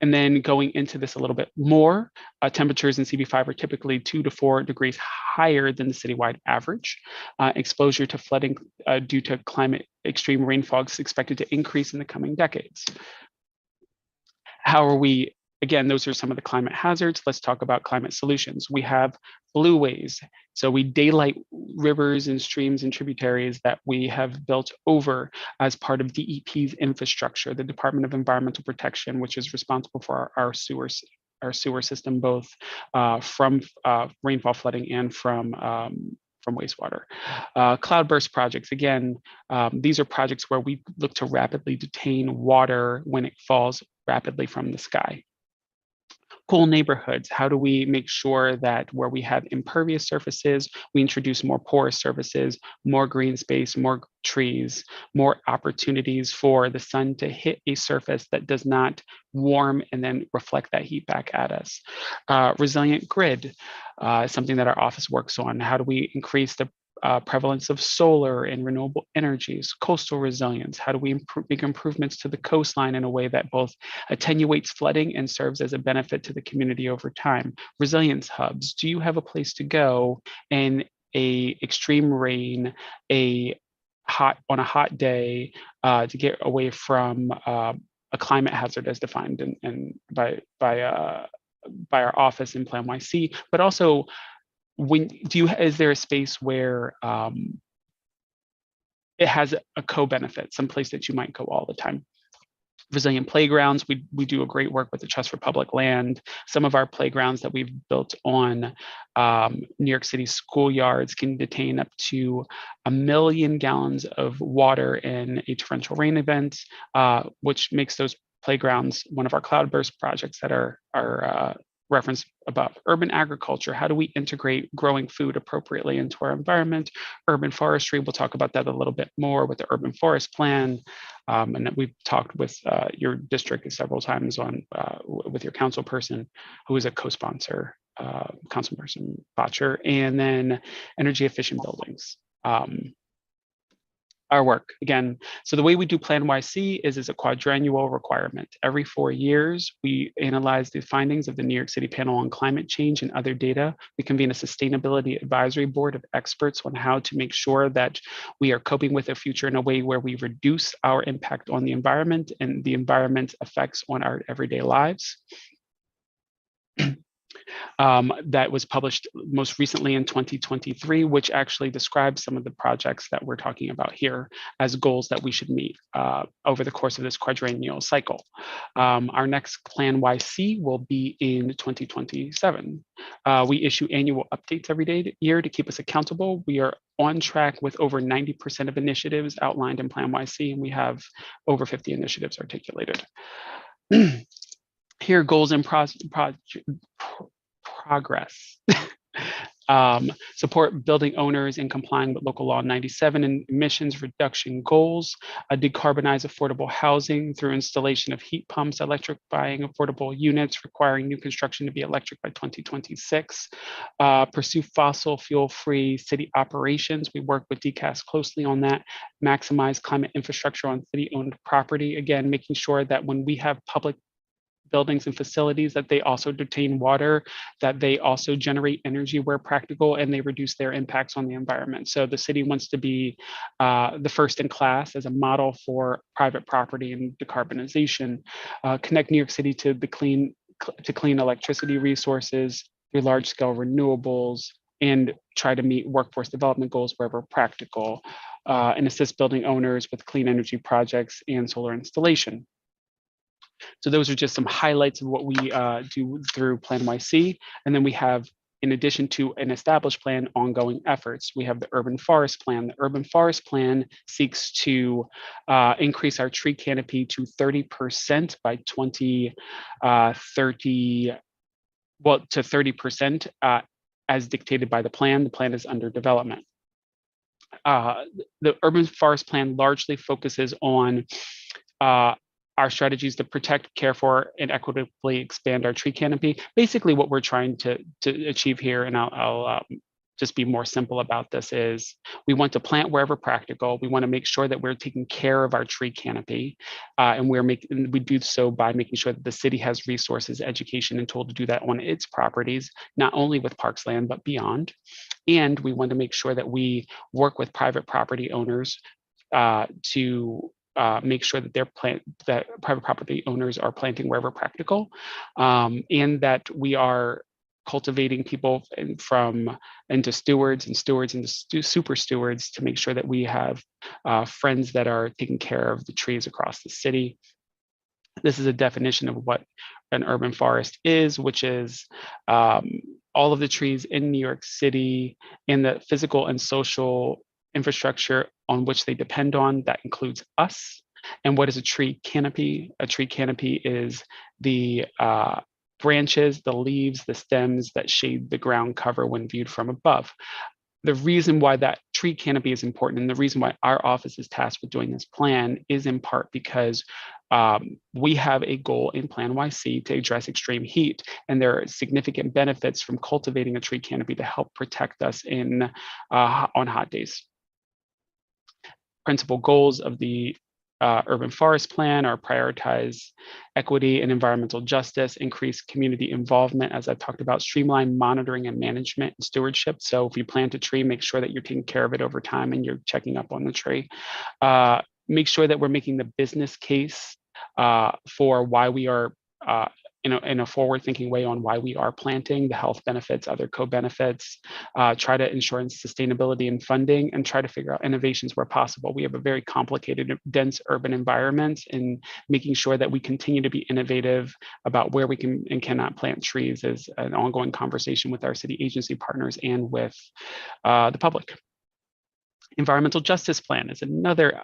then going into this a little bit more, temperatures in CB5 are typically 2 to 4 degrees higher than the citywide average. Exposure to flooding due to climate extreme rainfall is expected to increase in the coming decades. How are we? Again, those are some of the climate hazards. Let's talk about climate solutions. We have blueways. So we daylight rivers and streams and tributaries that we have built over as part of DEP's infrastructure, the Department of Environmental Protection, which is responsible for our sewer system, both from rainfall flooding and from wastewater. Cloudburst projects, again, these are projects where we look to rapidly detain water when it falls rapidly from the sky. Cool neighborhoods, how do we make sure that where we have impervious surfaces, we introduce more porous surfaces, more green space, more trees, more opportunities for the sun to hit a surface that does not warm and then reflect that heat back at us. Resilient grid, something that our office works on. How do we increase the prevalence of solar and renewable energies, coastal resilience. How do we make improvements to the coastline in a way that both attenuates flooding and serves as a benefit to the community over time? Resilience hubs. Do you have a place to go in a extreme rain, on a hot day, to get away from a climate hazard as defined by our office in Plan YC, but also is there a space where it has a co-benefit, someplace that you might go all the time? Resilient playgrounds, we do a great work with the Trust for Public Land. Some of our playgrounds that we've built on New York City schoolyards can detain up to 1 million gallons of water in a torrential rain event, which makes those playgrounds one of our cloudburst projects that are referenced above. Urban agriculture, how do we integrate growing food appropriately into our environment? Urban forestry, we'll talk about that a little bit more with the urban forest plan. And we've talked with your district several times with your council person, who is a co-sponsor, Councilperson Botcher, and then energy efficient buildings. Our work again. So the way we do Plan YC is a quadrennial requirement. Every 4 years, we analyze the findings of the New York City Panel on Climate Change and other data. We convene a sustainability advisory board of experts on how to make sure that we are coping with the future in a way where we reduce our impact on the environment and the environment effects on our everyday lives. That was published most recently in 2023, which actually describes some of the projects that we're talking about here as goals that we should meet over the course of this quadrennial cycle. Our next Plan YC will be in 2027. We issue annual updates every year to keep us accountable. We are on track with over 90% of initiatives outlined in Plan YC, and we have over 50 initiatives articulated. Here, goals in progress. Support building owners in complying with local law 97 and emissions reduction goals, decarbonize affordable housing through installation of heat pumps, electrifying affordable units, requiring new construction to be electric by 2026, pursue fossil fuel-free city operations. We work with DCAS closely on that, maximize climate infrastructure on city-owned property. Again, making sure that when we have public buildings and facilities, that they also detain water, that they also generate energy where practical, and they reduce their impacts on the environment. So the city wants to be the first in class as a model for private property and decarbonization. Connect New York City to the clean electricity resources through large-scale renewables, and try to meet workforce development goals wherever practical, and assist building owners with clean energy projects and solar installation. So those are just some highlights of what we do through Plan YC. And then we have, in addition to an established plan, ongoing efforts. We have the Urban Forest Plan. The Urban Forest Plan seeks to increase our tree canopy to 30% by 2030, well, to 30% as dictated by the plan. The plan is under development. The Urban Forest Plan largely focuses on our strategies to protect, care for, and equitably expand our tree canopy. Basically, what we're trying to achieve here, and I'll just be more simple about this, is we want to plant wherever practical. We want to make sure that we're taking care of our tree canopy, and we do so by making sure that the city has resources, education, and tool to do that on its properties, not only with parks land, but beyond. And we want to make sure that we work with private property owners to make sure that that private property owners are planting wherever practical, and that we are cultivating people into stewards into super stewards to make sure that we have friends that are taking care of the trees across the city. This is a definition of what an urban forest is, which is all of the trees in New York City and the physical and social infrastructure on which they depend on. That includes us. And what is a tree canopy? A tree canopy is the branches, the leaves, the stems that shade the ground cover when viewed from above. the reason why that tree canopy is important and the reason why our office is tasked with doing this plan is in part because we have a goal in Plan YC to address extreme heat, and there are significant benefits from cultivating a tree canopy to help protect us on hot days. Principal goals of the urban forest plan are prioritize equity and environmental justice, increase community involvement, as I talked about, streamline monitoring and management and stewardship. So if you plant a tree, make sure that you're taking care of it over time and you're checking up on the tree. Make sure that we're making the business case for why we are in a forward-thinking way on why we are planting, the health benefits, other co-benefits, try to ensure sustainability and funding, and try to figure out innovations where possible. We have a very complicated, dense urban environment, and making sure that we continue to be innovative about where we can and cannot plant trees is an ongoing conversation with our city agency partners and with the public. Environmental justice plan is another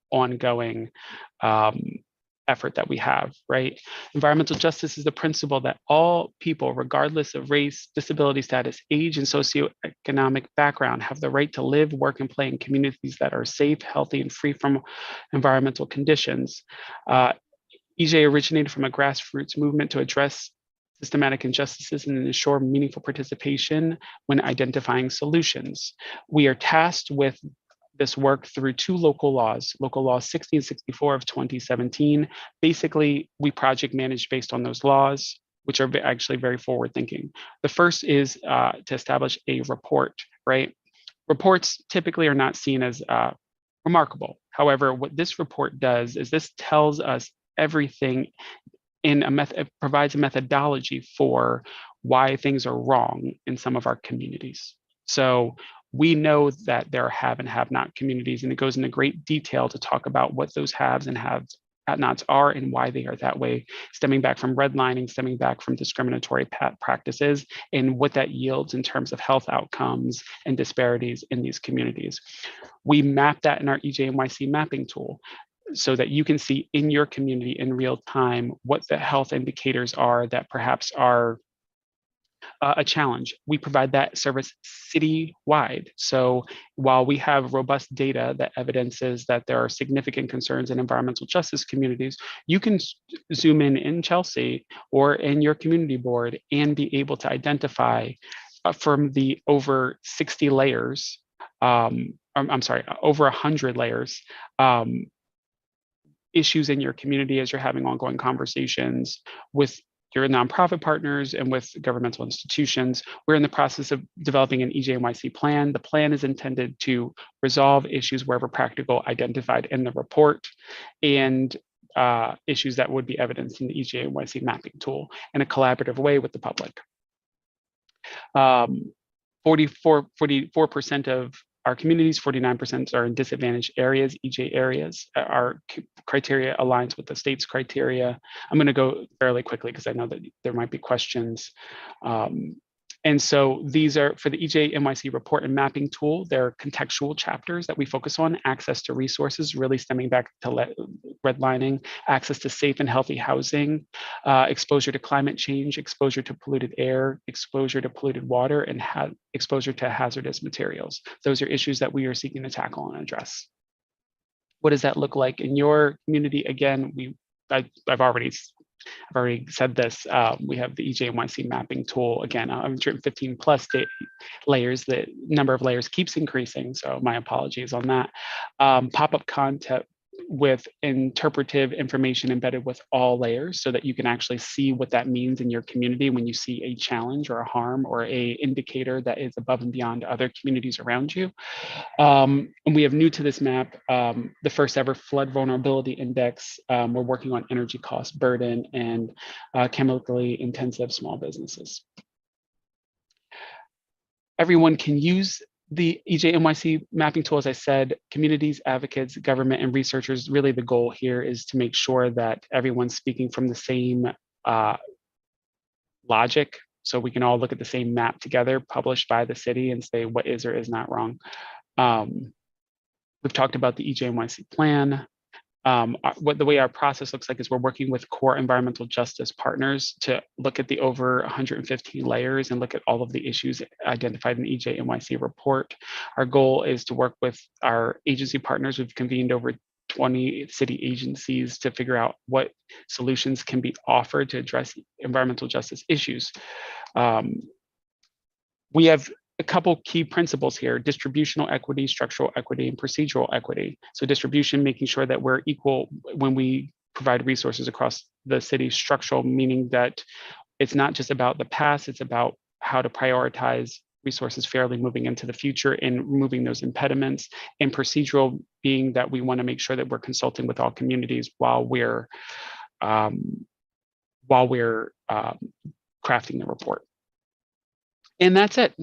ongoing effort that we have, right? Environmental justice is the principle that all people, regardless of race, disability status, age, and socioeconomic background, have the right to live, work, and play in communities that are safe, healthy, and free from environmental conditions. EJ originated from a grassroots movement to address systematic injustices and ensure meaningful participation when identifying solutions. We are tasked with this work through two local laws, Local Law 1664 of 2017. Basically, we project manage based on those laws, which are actually very forward thinking. The first is to establish a report, right? Reports typically are not seen as remarkable. However, what this report does is this tells us everything in it provides a methodology for why things are wrong in some of our communities. So we know that there are have and have not communities, and it goes into great detail to talk about what those haves and have nots are and why they are that way, stemming back from redlining, stemming back from discriminatory practices, and what that yields in terms of health outcomes and disparities in these communities. We map that in our EJNYC mapping tool so that you can see in your community in real time what the health indicators are that perhaps are a challenge. We provide that service citywide. So while we have robust data that evidences that there are significant concerns in environmental justice communities, you can zoom in Chelsea or in your community board and be able to identify from the over 60 layers, I'm sorry, over 100 layers, issues in your community as you're having ongoing conversations with your nonprofit partners and with governmental institutions. We're in the process of developing an EJNYC plan. The plan is intended to resolve issues wherever practical identified in the report and issues that would be evidenced in the EJNYC mapping tool in a collaborative way with the public. 44% of our communities, 49% are in disadvantaged areas, EJ areas. Our criteria aligns with the state's criteria. I'm going to go fairly quickly because I know that there might be questions. And so these are for the EJNYC report and mapping tool. They're contextual chapters that we focus on: access to resources, really stemming back to redlining, access to safe and healthy housing, exposure to climate change, exposure to polluted air, exposure to polluted water, and exposure to hazardous materials. Those are issues that we are seeking to tackle and address. What does that look like in your community? Again, I've already said this. We have the EJNYC mapping tool. Again, 115 plus layers. The number of layers keeps increasing, so my apologies on that. Pop-up content with interpretive information embedded with all layers so that you can actually see what that means in your community when you see a challenge or a harm or a indicator that is above and beyond other communities around you. And we have new to this map, the first ever flood vulnerability index. We're working on energy cost burden and chemically intensive small businesses. Everyone can use the EJNYC mapping tool. As I said, communities, advocates, government, and researchers, really the goal here is to make sure that everyone's speaking from the same logic, so we can all look at the same map together, published by the city, and say what is or is not wrong. We've talked about the EJNYC plan. What the way our process looks like is we're working with core environmental justice partners to look at the over 115 layers and look at all of the issues identified in the EJNYC report. Our goal is to work with our agency partners. We've convened over 20 city agencies to figure out what solutions can be offered to address environmental justice issues. We have a couple key principles here: distributional equity, structural equity, and procedural equity. So distribution, making sure that we're equal when we provide resources across the city. Structural, meaning that it's not just about the past, it's about how to prioritize resources fairly moving into the future and removing those impediments. And procedural, being that we want to make sure that we're consulting with all communities while we're crafting the report. And that's it.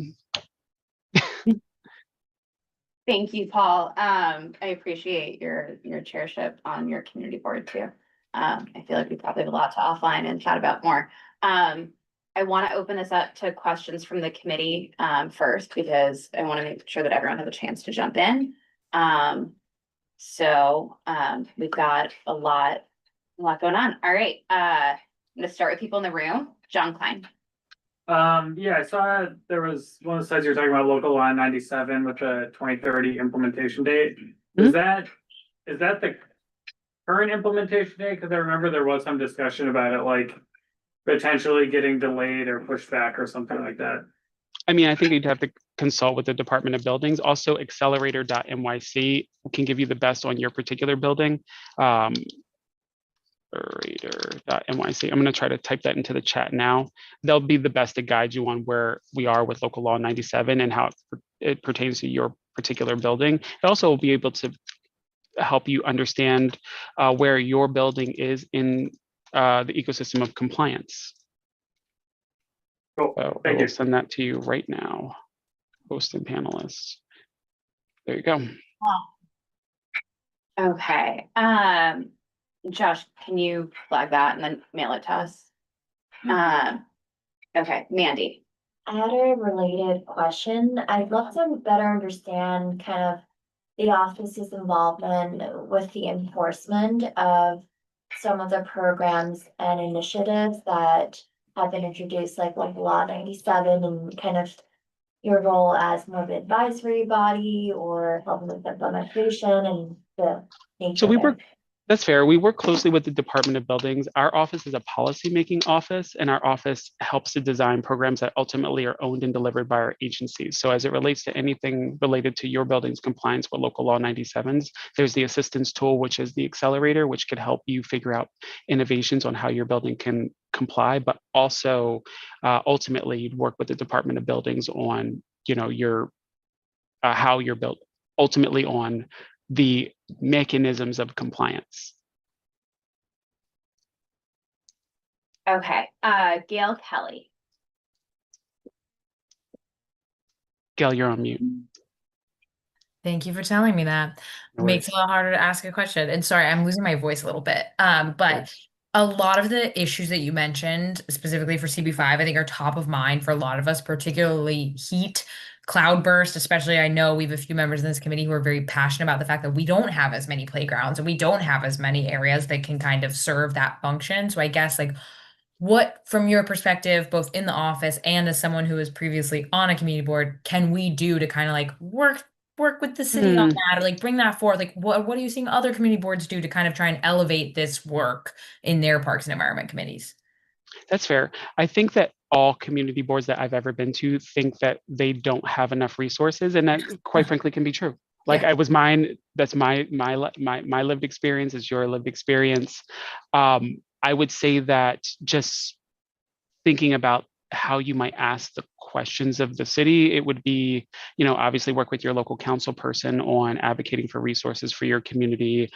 Thank you, Paul. I appreciate your chairship on your community board too. I feel like we probably have a lot to offline and chat about more. I want to open this up to questions from the committee first, because I want to make sure that everyone has a chance to jump in. We've got a lot going on. All right, I'm going to start with people in the room. John Klein. Yeah, I saw there was one of the slides you were talking about local law 97 with the 2030 implementation date. Is that the current implementation date? Because I remember there was some discussion about it, like potentially getting delayed or pushed back or something like that. I mean, I think you'd have to consult with the Department of Buildings. Also, accelerator.nyc can give you the best on your particular building. Accelerator.nyc. I'm going to try to type that into the chat now. They'll be the best to guide you on where we are with local law 97 and how it pertains to your particular building. It also will be able to help you understand where your building is in the ecosystem of compliance. Cool. So I Thank will you. send that to you right now, host and panelists. There you go. Okay. Josh, can you flag that and then mail it to us? Okay, Mandy. I had a related question. I'd love to better understand kind of the office's involvement with the enforcement of some of the programs and initiatives that have been introduced, like Law 97, and kind of your role as more of an advisory body or helping with implementation and the nature So we of work, it. that's fair. We work closely with the Department of Buildings. Our office is a policy-making office, and our office helps to design programs that ultimately are owned and delivered by our agencies. So as it relates to anything related to your building's compliance with local law 97s, there's the assistance tool, which is the accelerator, which could help you figure out innovations on how your building can comply, but also ultimately you'd work with the Department of Buildings on, your how you're built, ultimately on the mechanisms of compliance. Okay, Gail Kelly. Gail, you're on mute. Thank you for telling me that. No Makes it worries. a lot harder to ask a question. And sorry, I'm losing my voice a little bit. But a lot of the issues that you mentioned, specifically for CB5, I think are top of mind for a lot of us, particularly heat, cloudburst, especially. I know we have a few members in this committee who are very passionate about the fact that we don't have as many playgrounds and we don't have as many areas that can kind of serve that function. So I guess what, from your perspective, both in the office and as someone who was previously on a community board, can we do to kind of work with the city on that, or bring that forward? What are you seeing other community boards do to kind of try and elevate this work in their parks and environment committees? That's fair. I think that all community boards that I've ever been to think that they don't have enough resources, and that quite frankly can be true. That's my lived experience, is your lived experience. I would say that just thinking about how you might ask the questions of the city, it would be, obviously work with your local council person on advocating for resources for your community,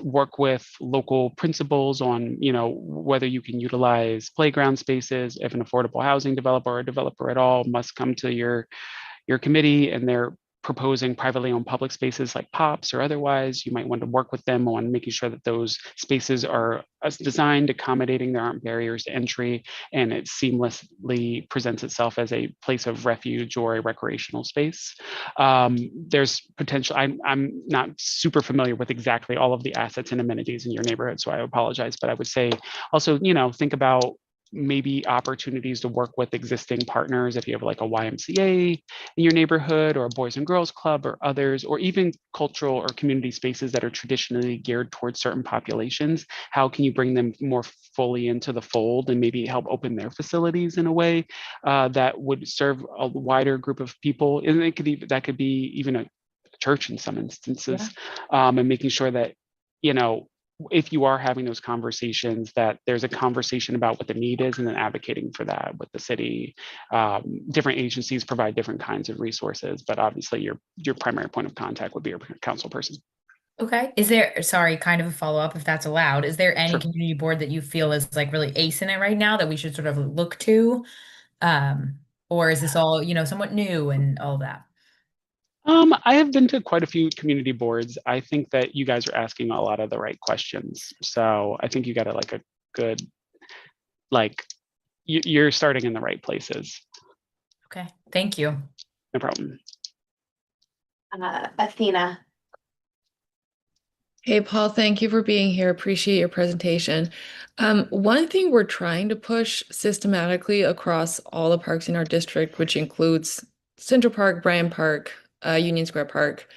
work with local principals on, whether you can utilize playground spaces. If an affordable housing developer or a developer at all must come to your committee and they're proposing privately owned public spaces like POPs or otherwise, you might want to work with them on making sure that those spaces are designed, accommodating, there aren't barriers to entry, and it seamlessly presents itself as a place of refuge or a recreational space. There's potential, I'm not super familiar with exactly all of the assets and amenities in your neighborhood, so I apologize, but I would say also, think about maybe opportunities to work with existing partners if you have like a YMCA in your neighborhood or a Boys and Girls Club or others, or even cultural or community spaces that are traditionally geared towards certain populations. How can you bring them more fully into the fold and maybe help open their facilities in a way that would serve a wider group of people? And that could be even a church in some instances, and making sure that, if you are having those conversations, that there's a conversation about what the need is and then advocating for that with the city. Different agencies provide different kinds of resources, but obviously your primary point of contact would be your council person. Okay. Is there, sorry, kind of a follow-up if that's allowed. Is there any Sure. community board that you feel is like really acing it right now that we should sort of look to? Or is this all, somewhat new and all that? I have been to quite a few community boards. I think that you guys are asking a lot of the right questions. So I think you got a good, you're starting in the right places. Okay. Thank you. No problem. Athena. Hey, Paul, thank you for being here. Appreciate your presentation. One thing we're trying to push systematically across all the parks in our district, which includes Central Park, Bryant Park, Union Square Park,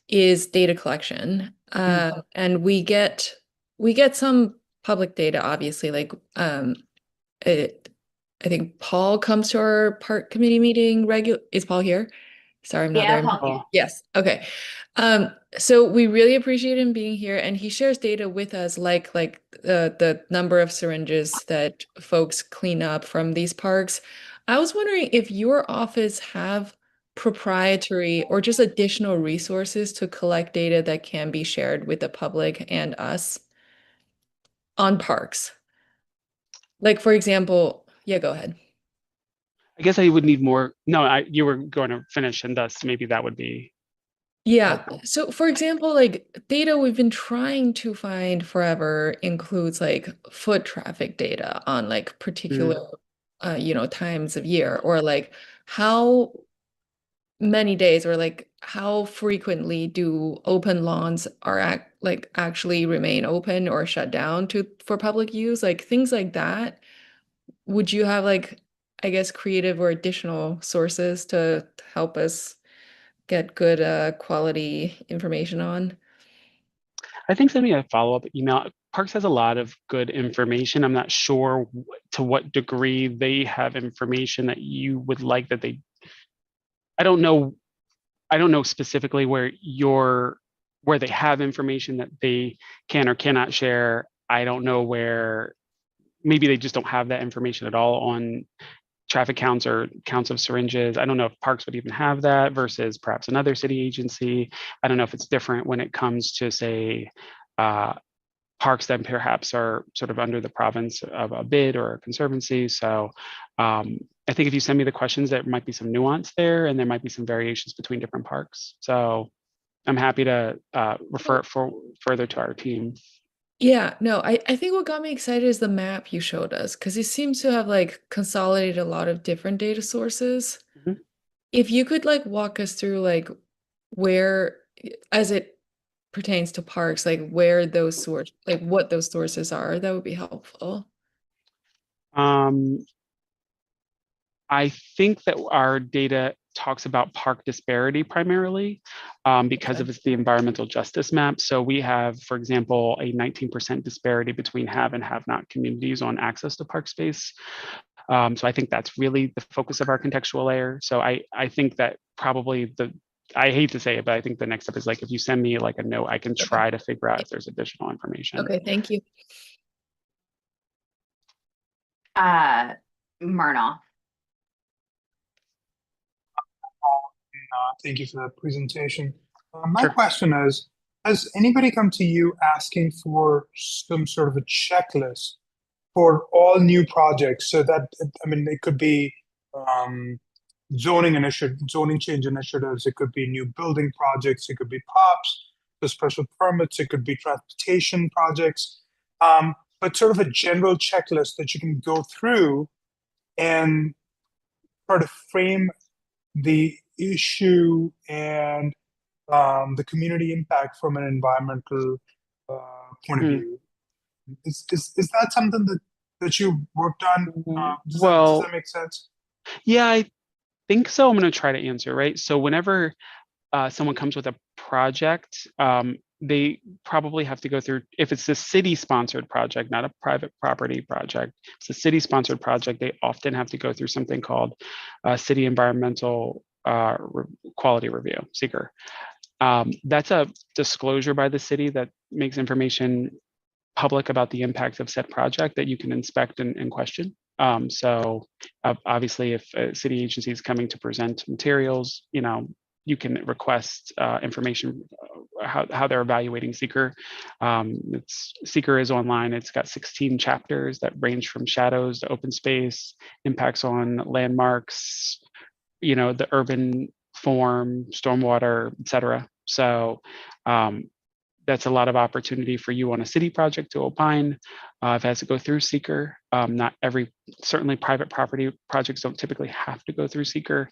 is data collection. And we get some public data, obviously, like I think Paul comes to our park committee meeting Is Paul here? Sorry, I'm not there. Paul. Yes. Okay. So we really appreciate him being here, and he shares data with us, like the number of syringes that folks clean up from these parks. I was wondering if your office have proprietary or just additional resources to collect data that can be shared with the public and us on parks. Like, for example, yeah, go ahead. I guess I would need more. No, you were going to finish, and thus maybe that would be. Yeah. So for example, like data we've been trying to find forever includes like foot traffic data on like particular, times of year, or like how many days or like how frequently do open lawns are actually remain open or shut down for public use, like things like that. Would you have like, I guess, creative or additional sources to help us get good quality information on? I think send me a follow-up email. Parks has a lot of good information. I'm not sure to what degree they have information that you would like that they. I don't know specifically where they have information that they can or cannot share. I don't know where maybe they just don't have that information at all on traffic counts or counts of syringes. I don't know if parks would even have that versus perhaps another city agency. I don't know if it's different when it comes to, say, parks that perhaps are sort of under the province of a bid or a conservancy. So I think if you send me the questions, there might be some nuance there, and there might be some variations between different parks. So I'm happy to refer it further to our team. Yeah, no, I think what got me excited is the map you showed us, because it seems to have like consolidated a lot of different data sources. Mhm. If you could like walk us through like where, as it pertains to parks, like where those what those sources are, that would be helpful. I think that our data talks about park disparity primarily because of the environmental justice map. So we have, for example, a 19% disparity between have and have not communities on access to park space. So I think that's really the focus of our contextual layer. So I think that probably I hate to say it, but I think the next step is like, if you send me like a note, I can try to figure out if there's additional information. Okay, thank you. Murnoff. Thank you for that presentation. My question is, has anybody come to you asking for some sort of a checklist for all new projects? So that, I mean, it could be zoning change initiatives. It could be new building projects. It could be POPs, the special permits. It could be transportation projects. But sort of a general checklist that you can go through and try to frame the issue and the community impact from an environmental point of view. Is that something that you worked on? Does that make sense? Yeah, I think so. I'm going to try to answer, right? So whenever someone comes with a project, they probably have to go through, if it's a city-sponsored project, not a private property project, it's a city-sponsored project, they often have to go through something called City Environmental Quality Review, SEQR. That's a disclosure by the city that makes information public about the impact of said project that you can inspect and question. So obviously, if a city agency is coming to present materials, you can request information how they're evaluating SEQR. SEQR is online. It's got 16 chapters that range from shadows to open space, impacts on landmarks, the urban form, stormwater, etc. So that's a lot of opportunity for you on a city project to opine. If it has to go through SEQR, certainly private property projects don't typically have to go through SEQR.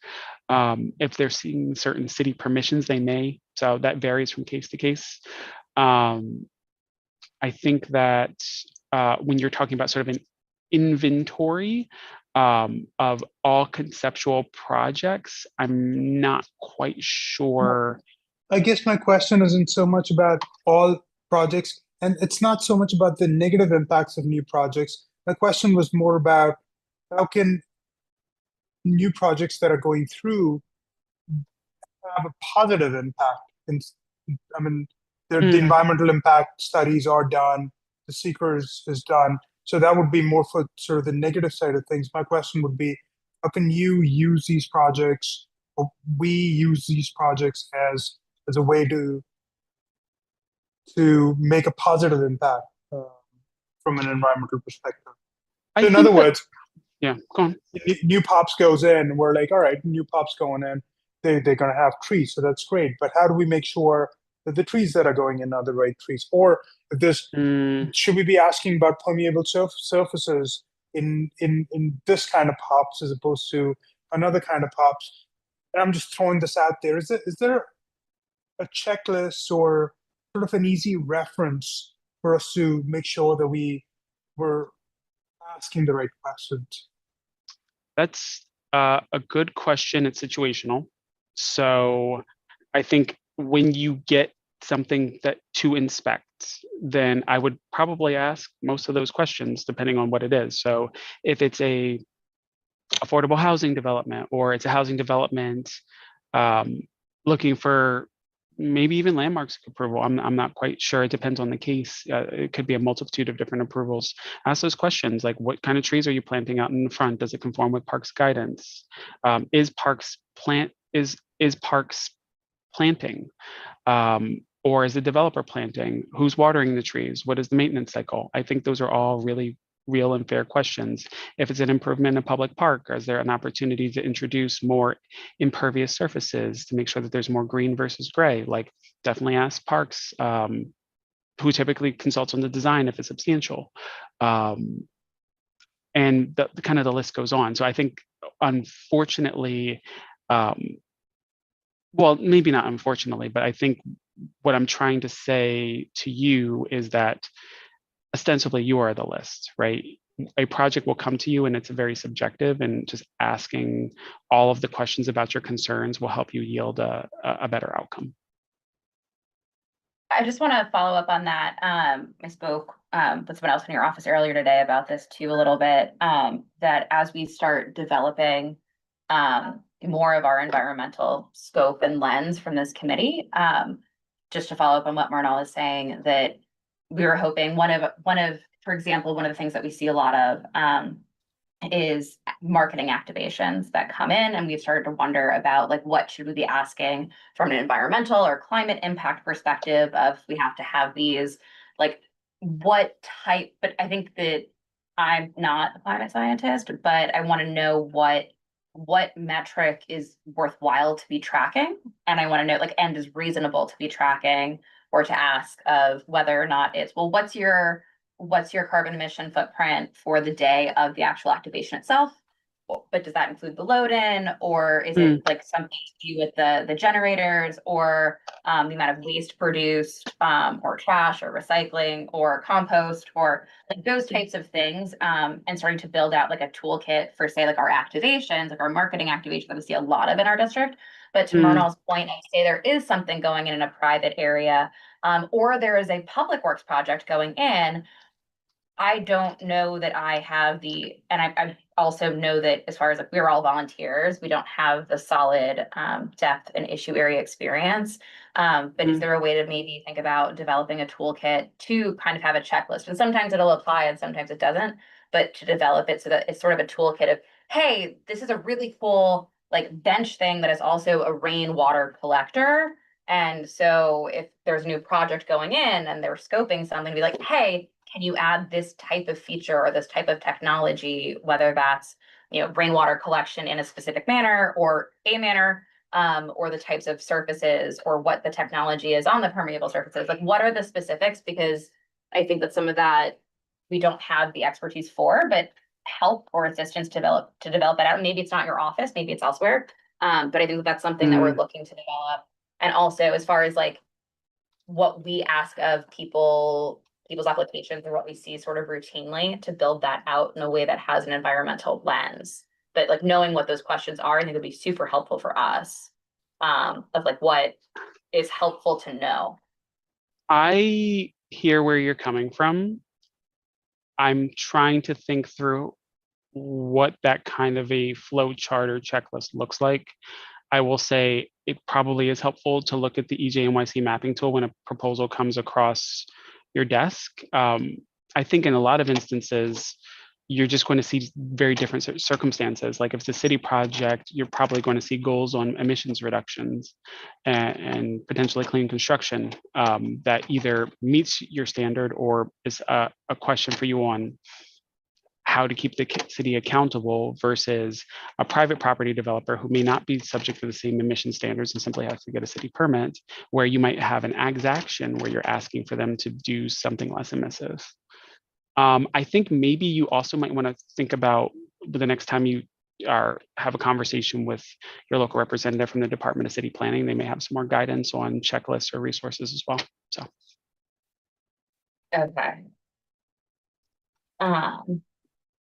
If they're seeking certain city permissions, they may. So that varies from case to case. I think that when you're talking about sort of an inventory of all conceptual projects, I'm not quite sure. I guess my question isn't so much about all projects, and it's not so much about the negative impacts of new projects. My question was more about how can new projects that are going through have a positive impact? And the environmental impact studies are done, the SEQR is done. So that would be more for sort of the negative side of things. My question would be, how can you use these projects, or we use these projects as a way to make a positive impact from an environmental perspective? So in other words, yeah, go on. New POPs goes in, we're like, all right, new POPs going in, they're going to have trees, so that's great. But how do we make sure that the trees that are going in are the right trees? Or if this, should we be asking about permeable surfaces in this kind of POPs as opposed to another kind of POPs? And I'm just throwing this out there. Is there a checklist or sort of an easy reference for us to make sure that we're asking the right questions? That's a good question. It's situational. So I think when you get something to inspect, then I would probably ask most of those questions depending on what it is. So if it's a affordable housing development, or it's a housing development looking for maybe even landmarks approval, I'm not quite sure. It depends on the case. It could be a multitude of different approvals. Ask those questions, like what kind of trees are you planting out in the front? Does it conform with parks guidance? Is parks planting? Or is the developer planting? Who's watering the trees? What is the maintenance cycle? I think those are all really real and fair questions. If it's an improvement in a public park, is there an opportunity to introduce more impervious surfaces to make sure that there's more green versus gray? Like, definitely ask parks, who typically consults on the design if it's substantial. And the kind of the list goes on. So I think, unfortunately, well, maybe not unfortunately, but I think what I'm trying to say to you is that ostensibly you are the list, right? A project will come to you and it's very subjective, and just asking all of the questions about your concerns will help you yield a better outcome. I just want to follow up on that. I spoke with someone else in your office earlier today about this too a little bit, that as we start developing more of our environmental scope and lens from this committee, just to follow up on what Marnal is saying, that we were hoping for example, one of the things that we see a lot of is marketing activations that come in, and we've started to wonder about like what should we be asking from an environmental or climate impact perspective of we have to have these, like what type, but I think that I'm not a climate scientist, but I want to know what what metric is worthwhile to be tracking. And I want to know like, and is reasonable to be tracking or to ask of whether or not it's, well, what's your carbon emission footprint for the day of the actual activation itself? But does that include the load in, or is it like something to do with the generators, or the amount of waste produced, or trash or recycling or compost, or like those types of things, and starting to build out like a toolkit for say like our activations, like our marketing activations that we see a lot of in our district. But to Murnall's point, I say there is something going in a private area, or there is a public works project going in. I don't know that I have and I also know that as far as like we're all volunteers, we don't have the solid depth and issue area experience. But is there a way to maybe think about developing a toolkit to kind of have a checklist? And sometimes it'll apply and sometimes it doesn't, but to develop it so that it's sort of a toolkit of, hey, this is a really cool like bench thing that is also a rainwater collector. And so if there's a new project going in and they're scoping something, be like, hey, can you add this type of feature or this type of technology, whether that's, rainwater collection in a specific manner or a manner, or the types of surfaces or what the technology is on the permeable surfaces? Like, what are the specifics? Because I think that some of that we don't have the expertise for, but help or assistance to develop that out. Maybe it's not your office, maybe it's elsewhere. But I think that that's something that we're looking to develop. And also as far as like what we ask of people's applications or what we see sort of routinely, to build that out in a way that has an environmental lens. But like knowing what those questions are, I think would be super helpful for us, of like what is helpful to know. I hear where you're coming from. I'm trying to think through what that kind of a flow chart or checklist looks like. I will say it probably is helpful to look at the EJNYC mapping tool when a proposal comes across your desk. I think in a lot of instances, you're just going to see very different circumstances. Like if it's a city project, you're probably going to see goals on emissions reductions and potentially clean construction that either meets your standard or is a question for you on how to keep the city accountable versus a private property developer who may not be subject to the same emission standards and simply has to get a city permit, where you might have an action where you're asking for them to do something less emissive. I think maybe you also might want to think about the next time you have a conversation with your local representative from the Department of City Planning, they may have some more guidance on checklists or resources as well. So. Okay.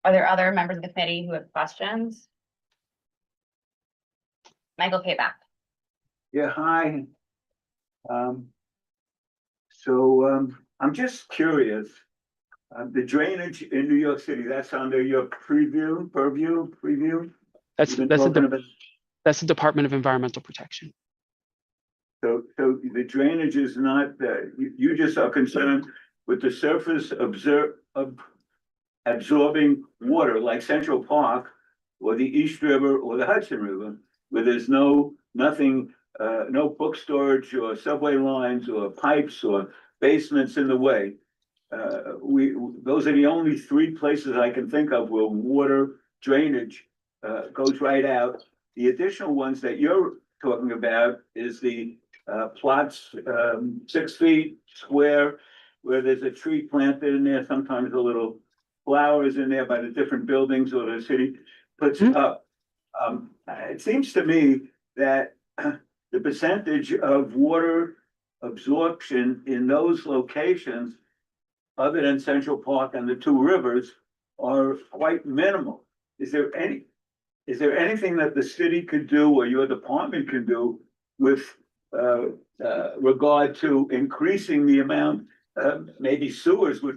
Are there other members of the committee who have questions? Michael Payback. Yeah, hi. I'm just curious. The drainage in New York City, that's under your purview? That's the Department of Environmental Protection. So the drainage is not, you just are concerned with the surface absorbing water like Central Park or the East River or the Hudson River, where there's no book storage or subway lines or pipes or basements in the way. Those are the only three places I can think of where water drainage goes right out. The additional ones that you're talking about is the plots 6 feet square where there's a tree planted in there, sometimes a little flowers in there by the different buildings or the city puts up. It seems to me that the percentage of water absorption in those locations, other than Central Park and the two rivers, are quite minimal. Is there anything that the city could do or your department can do with regard to increasing the amount? Maybe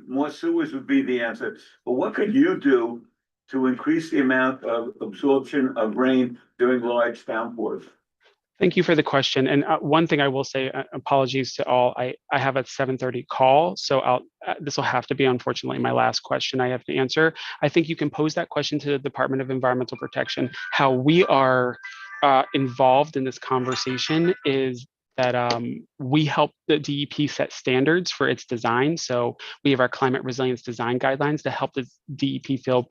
more sewers would be the answer. But what could you do to increase the amount of absorption of rain during large downpours? Thank you for the question. And one thing I will say, apologies to all, I have a 7:30 call, so this will have to be, unfortunately, my last question I have to answer. I think you can pose that question to the Department of Environmental Protection. How we are involved in this conversation is that we help the DEP set standards for its design. So we have our climate resilience design guidelines to help the DEP feel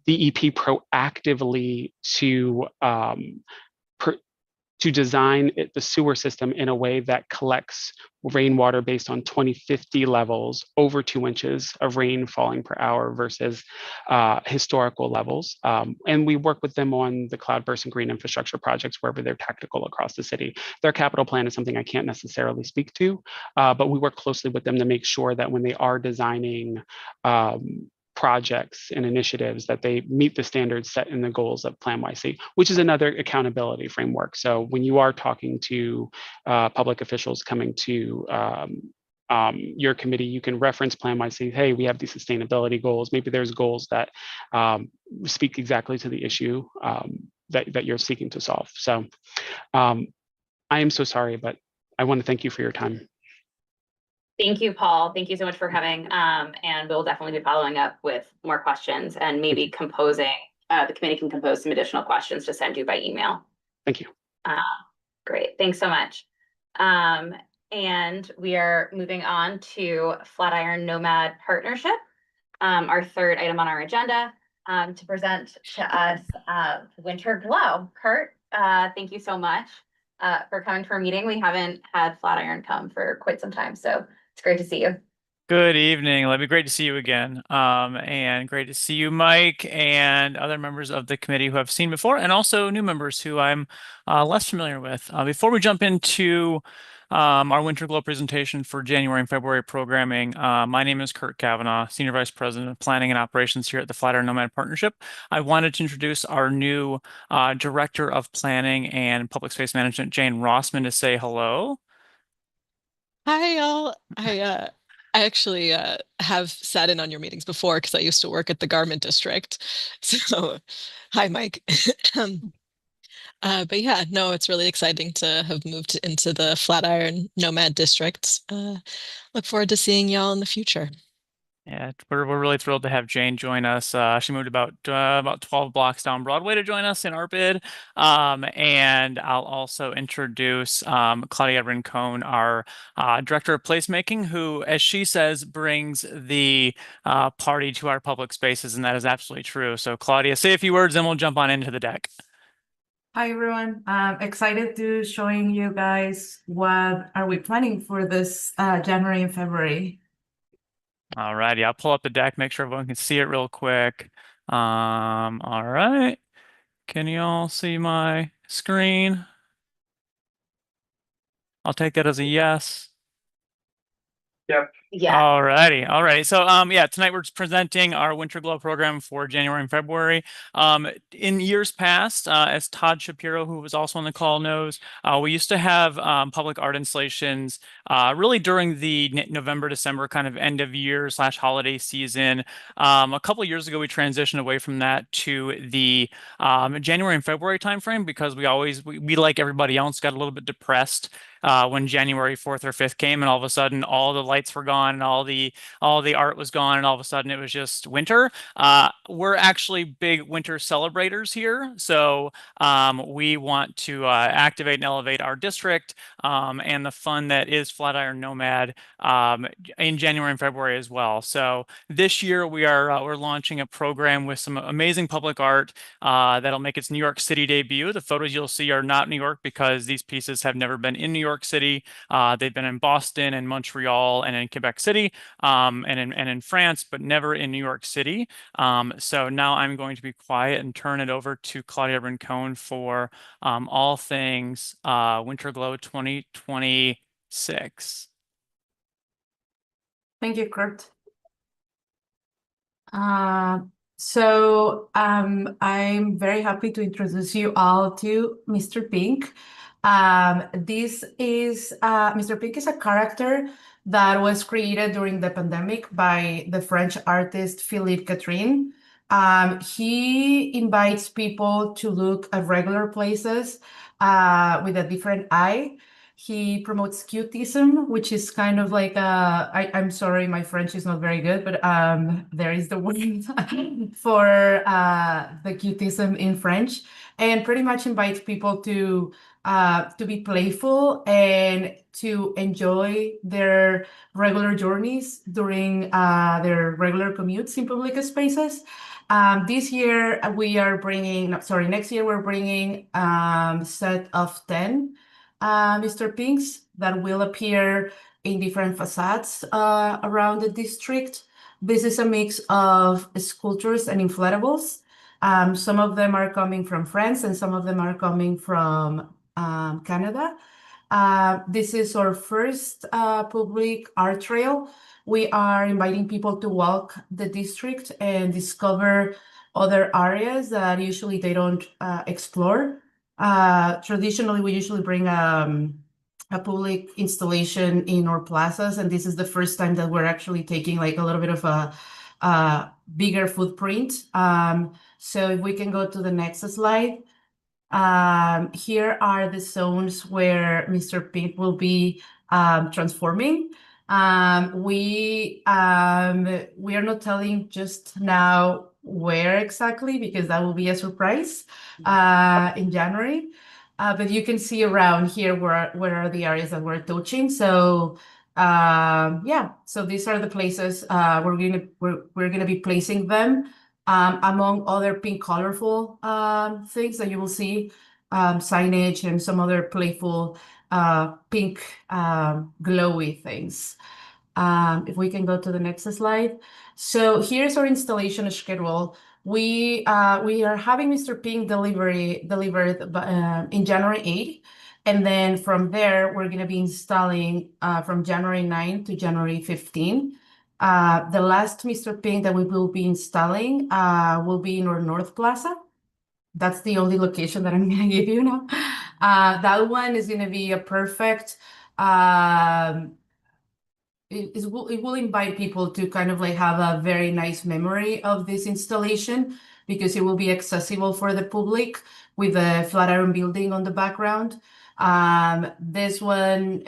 DEP proactively to design the sewer system in a way that collects rainwater based on 2050 levels over 2 inches of rain falling per hour versus historical levels. And we work with them on the cloudburst and green infrastructure projects wherever they're tactical across the city. Their capital plan is something I can't necessarily speak to, but we work closely with them to make sure that when they are designing projects and initiatives that they meet the standards set in the goals of Plan YC, which is another accountability framework. So when you are talking to public officials coming to your committee, you can reference Plan YC. Hey, we have these sustainability goals. Maybe there's goals that speak exactly to the issue that you're seeking to solve. So I am so sorry, but I want to thank you for your time. Thank you, Paul. Thank you so much for coming. And we'll definitely be following up with more questions and maybe composing, the committee can compose some additional questions to send you by email. Thank you. Great. Thanks so much. And we are moving on to Flatiron Nomad Partnership, our third item on our agenda, to present to us Winter Glow. Kurt, thank you so much for coming to our meeting. We haven't had Flatiron come for quite some time, so it's great to see you. Good evening. It'd be great to see you again. And great to see you, Mike, and other members of the committee who I've seen before, and also new members who I'm less familiar with. Before we jump into our Winter Glow presentation for January and February programming, my name is Kurt Kavanaugh, Senior Vice President of Planning and Operations here at the Flatiron Nomad Partnership. I wanted to introduce our new Director of Planning and Public Space Management, Jane Rossman, to say hello. Hi, y'all. I actually have sat in on your meetings before because I used to work at the Garment District. So, hi, Mike. But yeah, no, it's really exciting to have moved into the Flatiron Nomad District. Look forward to seeing y'all in the future. Yeah, we're really thrilled to have Jane join us. She moved about 12 blocks down Broadway to join us in our bid. And I'll also introduce Claudia Rincon, our Director of Placemaking, who, as she says, brings the party to our public spaces, and that is absolutely true. So Claudia, say a few words, then we'll jump on into the deck. Hi, everyone. Excited to showing you guys what are we planning for this January and February. All righty, I'll pull up the deck, make sure everyone can see it real quick. All right. Can you all see my screen? I'll take that as a yes. Yep. Yeah. All righty. So, yeah, tonight we're presenting our Winter Glow program for January and February. In years past, as Todd Shapiro, who was also on the call, knows, we used to have public art installations really during the November, December kind of end of year / holiday season. A couple of years ago, we transitioned away from that to the January and February timeframe because we like everybody else, got a little bit depressed when January 4th or 5th came, and all of a sudden all the lights were gone and all the art was gone, and all of a sudden it was just winter. We're actually big winter celebrators here, so we want to activate and elevate our district and the fun that is Flatiron Nomad in January and February as well. So this year we're launching a program with some amazing public art that'll make its New York City debut. The photos you'll see are not New York because these pieces have never been in New York City. They've been in Boston and Montreal and in Quebec City and in France, but never in New York City. So now I'm going to be quiet and turn it over to Claudia Rincon for all things Winter Glow 2026. Thank you, Kurt. So I'm very happy to introduce you all to Mr. Pink. This is Mr. Pink is a character that was created during the pandemic by the French artist Philippe Catherine. He invites people to look at regular places with a different eye. He promotes cutism, which is kind of like I'm sorry, my French is not very good, but there is the word for the cutism in French, and pretty much invites people to to be playful and to enjoy their regular journeys during their regular commutes in public spaces. This year we are bringing, sorry, next year we're bringing a set of 10 Mr. Pinks that will appear in different facades around the district. This is a mix of sculptures and inflatables. Some of them are coming from France and some of them are coming from Canada. This is our first public art trail. We are inviting people to walk the district and discover other areas that usually they don't explore. Traditionally, we usually bring a public installation in our plazas, and this is the first time that we're actually taking like a little bit of a bigger footprint. So if we can go to the next slide. Here are the zones where Mr. Pink will be transforming. We are not telling just now where exactly, because that will be a surprise in January. But you can see around here where are the areas that we're touching. So yeah, so these are the places we're gonna be placing them among other pink colorful things that you will see, signage and some other playful pink glowy things. If we can go to the next slide. So here's our installation schedule. We are having Mr. Pink delivered in January 8th. And then from there, we're going to be installing from January 9 to January 15. The last Mr. Pink that we will be installing will be in our North Plaza. That's the only location that I'm going to give you now. That one is going to be a perfect, it will invite people to kind of like have a very nice memory of this installation because it will be accessible for the public with a Flatiron building on the background. This one,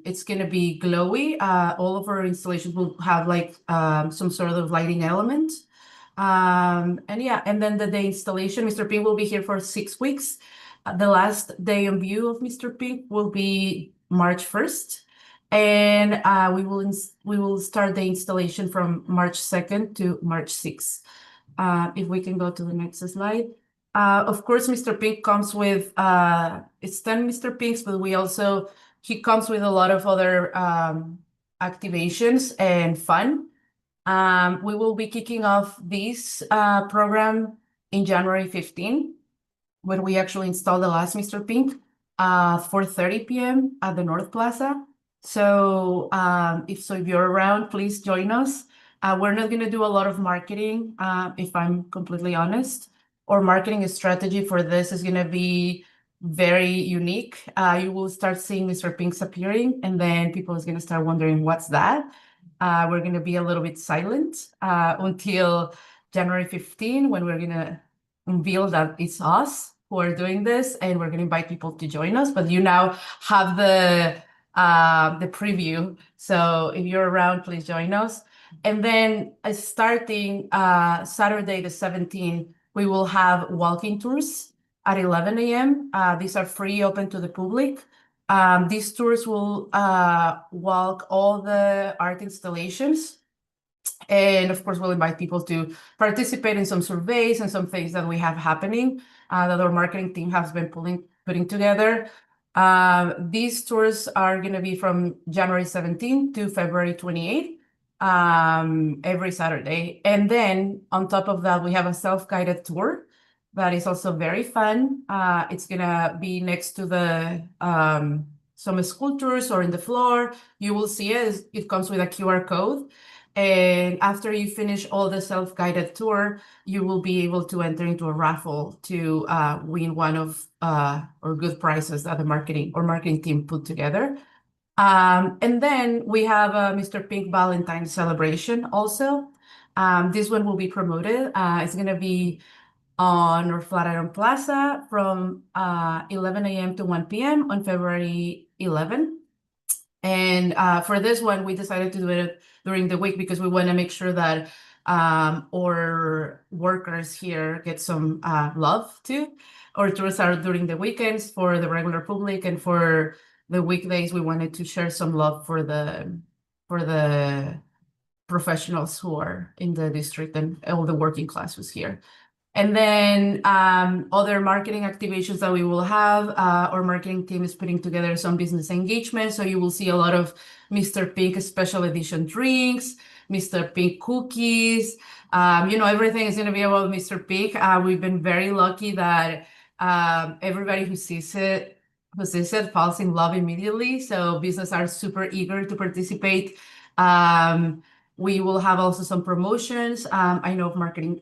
it's going to be glowy. All of our installations will have like some sort of lighting element. And yeah, and then the day installation, Mr. Pink will be here for 6 weeks. The last day on view of Mr. Pink will be March 1st. And we will start the installation from March 2nd to March 6th. If we can go to the next slide. Of course, Mr. Pink comes with, it's 10 Mr. Pinks, but he comes with a lot of other activations and fun. We will be kicking off this program in January 15, when we actually install the last Mr. Pink, 4:30 p.m. at the North Plaza. So if you're around, please join us. We're not going to do a lot of marketing, if I'm completely honest. Our marketing strategy for this is going to be very unique. You will start seeing Mr. Pinks appearing, and then people is going to start wondering, what's that? We're going to be a little bit silent until January 15, when we're going to unveil that it's us who are doing this, and we're going to invite people to join us. But you now have the preview. So if you're around, please join us. And then starting Saturday the 17th, we will have walking tours at 11 a.m. These are free, open to the public. These tours will walk all the art installations. And of course, we'll invite people to participate in some surveys and some things that we have happening that our marketing team has been putting together. These tours are going to be from January 17th to February 28th, every Saturday. And then on top of that, we have a self-guided tour that is also very fun. It's going to be next to the some sculptures or in the floor. You will see it. It comes with a QR code. And after you finish all the self-guided tour, you will be able to enter into a raffle to win one of our good prizes that the marketing team put together. And then we have a Mr. Pink Valentine celebration also. This one will be promoted. It's going to be on our Flatiron Plaza from 11 a.m. to 1 p.m. on February 11. And for this one, we decided to do it during the week because we want to make sure that or workers here get some love too. Our tours are during the weekends for the regular public, and for the weekdays we wanted to share some love for the professionals who are in the district and all the working classes here. And then other marketing activations that we will have, our marketing team is putting together some business engagement. So you will see a lot of Mr. Pink special edition drinks, Mr. Pink cookies. Everything is going to be about Mr. Pink. We've been very lucky that everybody who sees it falls in love immediately. So businesses are super eager to participate. We will have also some promotions. I know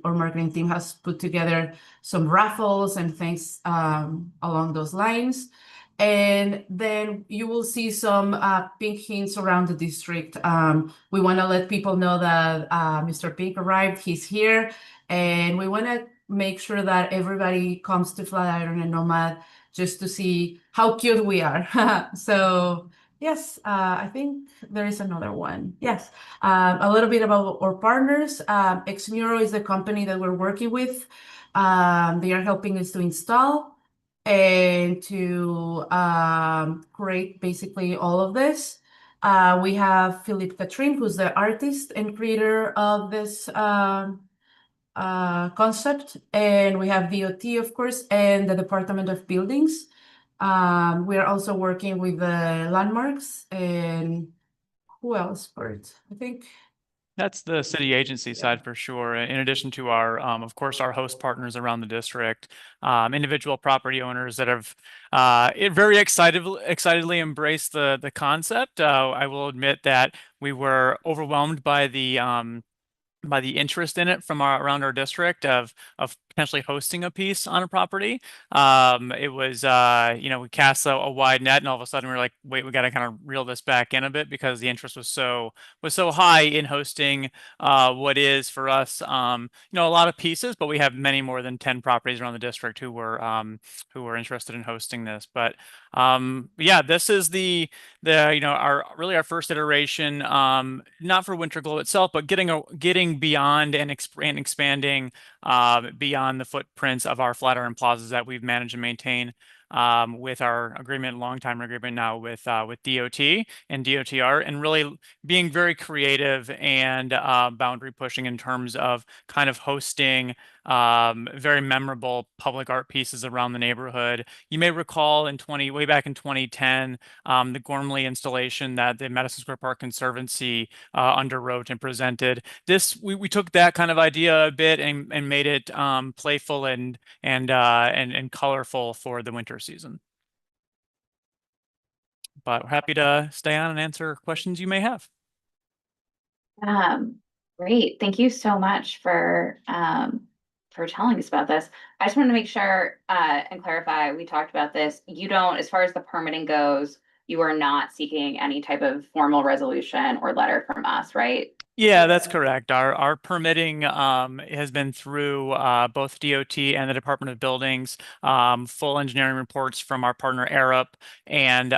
our marketing team has put together some raffles and things along those lines. And then you will see some Pink hints around the district. We want to let people know that Mr. Pink arrived, he's here. And we want to make sure that everybody comes to Flatiron and Nomad just to see how cute we are. So yes, I think there is another one. Yes, a little bit about our partners. Exmuro is the company that we're working with. They are helping us to install and to create basically all of this. We have Philippe Catherine, who's the artist and creator of this concept. And we have DOT, of course, and the Department of Buildings. We are also working with the landmarks, and who else, Bert? I think That's the city agency side for sure. In addition to our, of course, our host partners around the district, individual property owners that have very excitedly embraced the concept. I will admit that we were overwhelmed by the interest in it from around our district of potentially hosting a piece on a property. It was we cast a wide net, and all of a sudden we were like, wait, we got to kind of reel this back in a bit because the interest was so high in hosting what is for us a lot of pieces, but we have many more than 10 properties around the district who were interested in hosting this. But yeah, this is our first iteration, not for Winter Glow itself, but getting beyond and expanding beyond the footprints of our Flatiron plazas that we've managed to maintain with our long-time agreement now with DOT and DOTR, and really being very creative and boundary pushing in terms of kind of hosting very memorable public art pieces around the neighborhood. You may recall way back in 2010, the Gormley installation that the Madison Square Park Conservancy underwrote and presented. We took that kind of idea a bit and made it playful and colorful for the winter season. But we're happy to stay on and answer questions you may have. Great. Thank you so much for telling us about this. I just wanted to make sure and clarify, we talked about this. You don't, as far as the permitting goes, you are not seeking any type of formal resolution or letter from us, right? Yeah, that's correct. Our permitting has been through both DOT and the Department of Buildings, full engineering reports from our partner Arup, and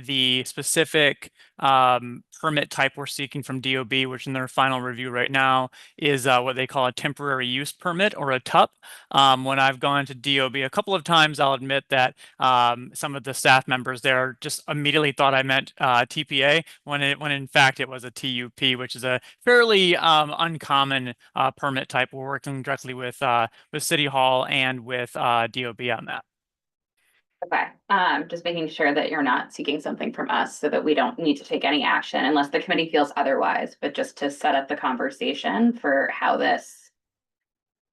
the specific permit type we're seeking from DOB, which in their final review right now is what they call a temporary use permit, or a TUP. When I've gone to DOB a couple of times, I'll admit that some of the staff members there just immediately thought I meant TPA, when in fact it was a TUP, which is a fairly uncommon permit type. We're working directly with City Hall and with DOB on that. Okay, just making sure that you're not seeking something from us so that we don't need to take any action unless the committee feels otherwise, but just to set up the conversation for how this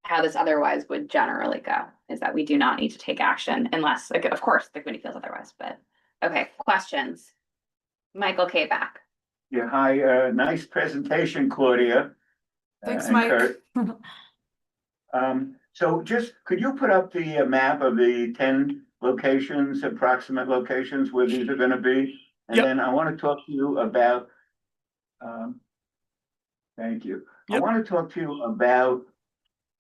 otherwise would generally go, is that we do not need to take action unless, like, of course, the committee feels otherwise. But okay, questions? Michael K. back. Yeah, hi, nice presentation, Claudia. Thanks, and Mike. Kurt. So just, could you put up the map of the 10 locations, approximate locations where these are gonna be? And then I wanna talk to you about, thank you. I wanna talk to you about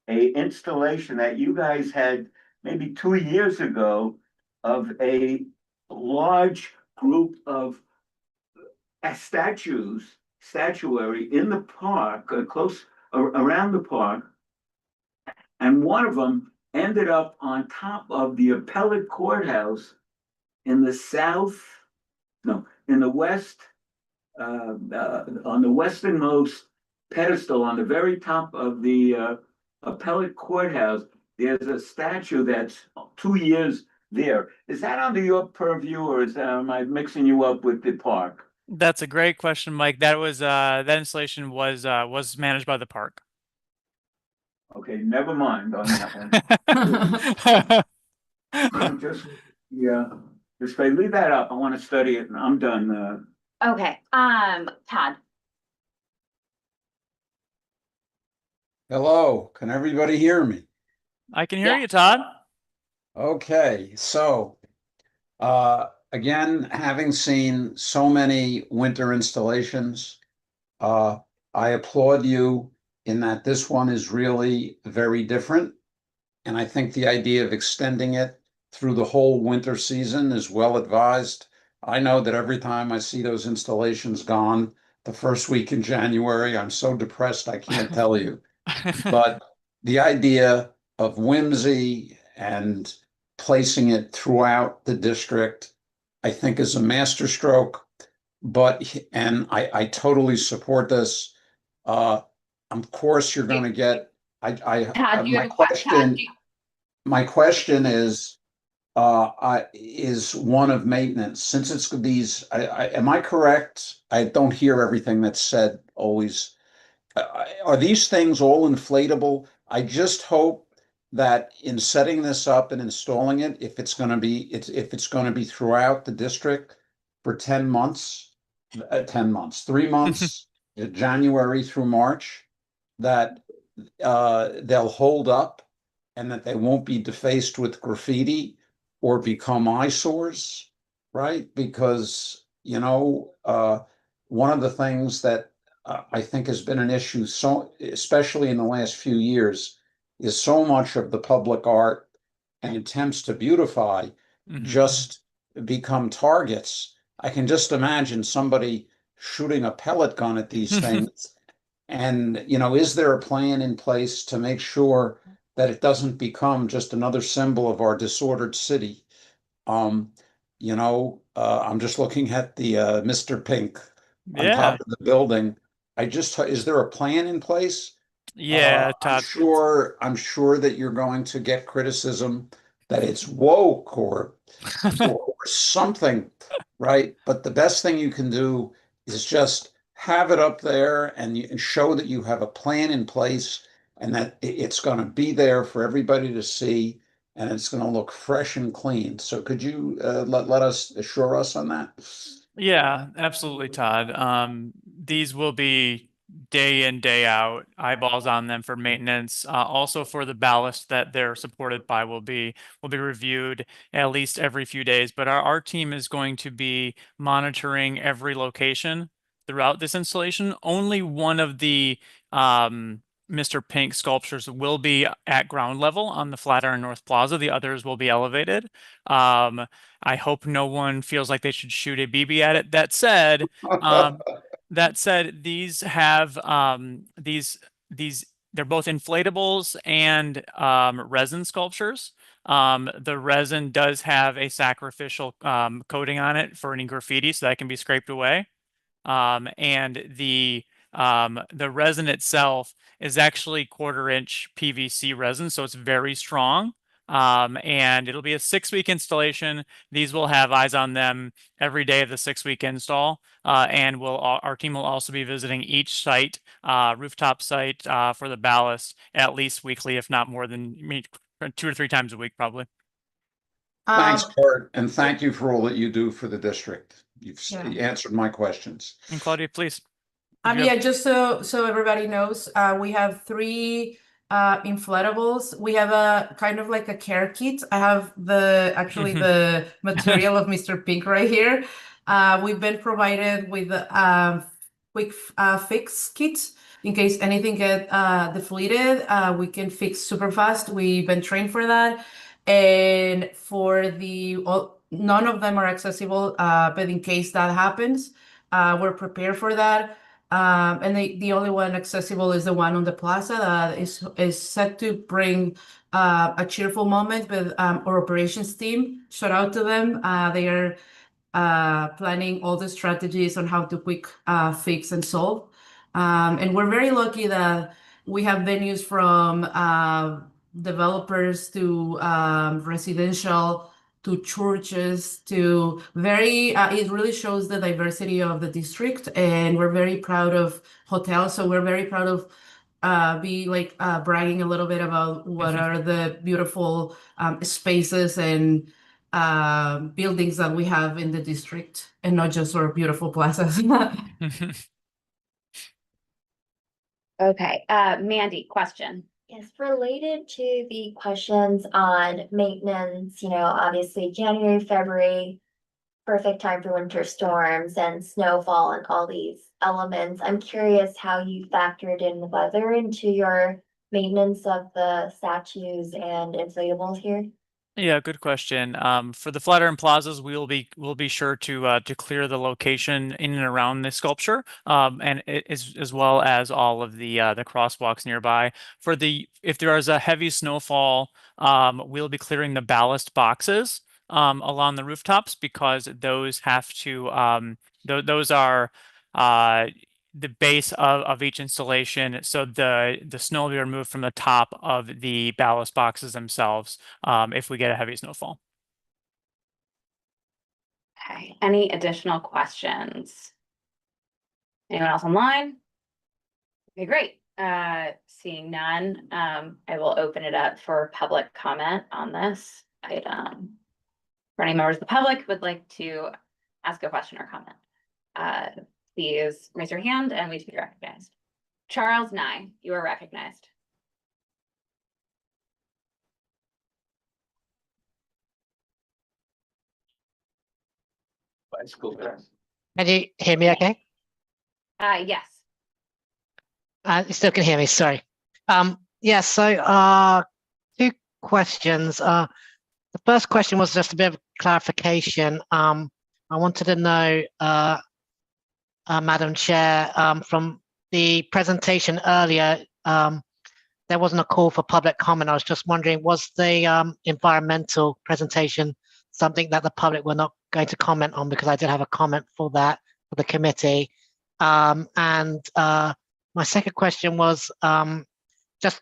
a installation that you guys had maybe 2 years ago of a large group of statuary in the park, around the park. And one of them ended up on top of the appellate courthouse in the in the west, on the westernmost pedestal on the very top of the appellate courthouse. There's a statue that's 2 years there. Is that under your purview, or am I mixing you up with the park? That's a great question, Mike. That was that installation was managed by the park. Okay, never mind on that one. Just leave that up. I want to study it, and I'm done. Okay, Todd. Hello, can everybody hear me? I can hear you, Todd. Okay, so again, having seen so many winter installations, I applaud you in that this one is really very different. And I think the idea of extending it through the whole winter season is well advised. I know that every time I see those installations gone the first week in January, I'm so depressed I can't tell you. But the idea of whimsy and placing it throughout the district, I think is a masterstroke. And I totally support this. Of course, you're going to get. Todd, My question is one of maintenance. Since it's these, am I correct? I don't hear everything that's said always. Are these things all inflatable? I just hope that in setting this up and installing it, if it's going to be throughout the district for 10 months, 3 months, January through March, that they'll hold up and that they won't be defaced with graffiti or become eyesores, right? Because, one of the things that I think has been an issue, especially in the last few years, is so much of the public art and attempts to beautify just become targets. I can just imagine somebody shooting a pellet gun at these things. And, is there a plan in place to make sure that it doesn't become just another symbol of our disordered city? I'm just looking at the Mr. Pink on top of the building. Is there a plan in place? Yeah, Todd. I'm sure that you're going to get criticism that it's woke or something, right? But the best thing you can do is just have it up there and show that you have a plan in place and that it's going to be there for everybody to see and it's going to look fresh and clean. So could you let us assure us on that? Yeah, absolutely, Todd. These will be day in, day out, eyeballs on them for maintenance. Also for the ballast that they're supported by will be reviewed at least every few days. But our team is going to be monitoring every location throughout this installation. Only one of the Mr. Pink sculptures will be at ground level on the Flatiron North Plaza. The others will be elevated. I hope no one feels like they should shoot a BB at it. That said, these have they're both inflatables and resin sculptures. The resin does have a sacrificial coating on it for any graffiti, so that can be scraped away. And the resin itself is actually 1/4-inch PVC resin, so it's very strong. And it'll be a 6-week installation. These will have eyes on them every day of the 6-week install. And our team will also be visiting each site, rooftop site, for the ballast at least weekly, if not more than 2 or 3 times a week, probably. Thanks, Kurt, and thank you for all that you do for the district. You've answered my questions. And Claudia, please. Yeah, just so everybody knows, we have 3 inflatables. We have a kind of like a care kit. I have actually the material of Mr. Pink right here. We've been provided with quick fix kit in case anything get deflated. We can fix super fast. We've been trained for that. And for none of them are accessible, but in case that happens, we're prepared for that. And the only one accessible is the one on the plaza that is set to bring a cheerful moment with our operations team. Shout out to them. They are planning all the strategies on how to quick fix and solve. And we're very lucky that we have venues from developers to residential to churches to very, it really shows the diversity of the district. And we're very proud of hotels. So we're very proud of bragging a little bit about what are the beautiful spaces and buildings that we have in the district, and not just our beautiful plazas. Okay, Mandy, question. Yes, related to the questions on maintenance, obviously January, February, perfect time for winter storms and snowfall and all these elements. I'm curious how you factored in the weather into your maintenance of the statues and inflatables here. Yeah, good question. For the Flatiron Plazas, we'll be sure to clear the location in and around the sculpture, and as well as all of the crosswalks nearby. If there is a heavy snowfall, we'll be clearing the ballast boxes along the rooftops, because those have to those are the base of each installation, so the snow will be removed from the top of the ballast boxes themselves if we get a heavy snowfall. Okay, any additional questions? Anyone else online? Okay, great. Seeing none, I will open it up for public comment on this item. For any members of the public who would like to ask a question or comment, please raise your hand and wait to be recognized. Charles Nye, you are recognized. Bicycle pass. Can you hear me okay? Yes. You still can hear me, sorry. Yeah, so two questions. The first question was just a bit of clarification. I wanted to know, Madam Chair, from the presentation earlier, there wasn't a call for public comment. I was just wondering, was the environmental presentation something that the public were not going to comment on? Because I did have a comment for that for the committee. My second question was just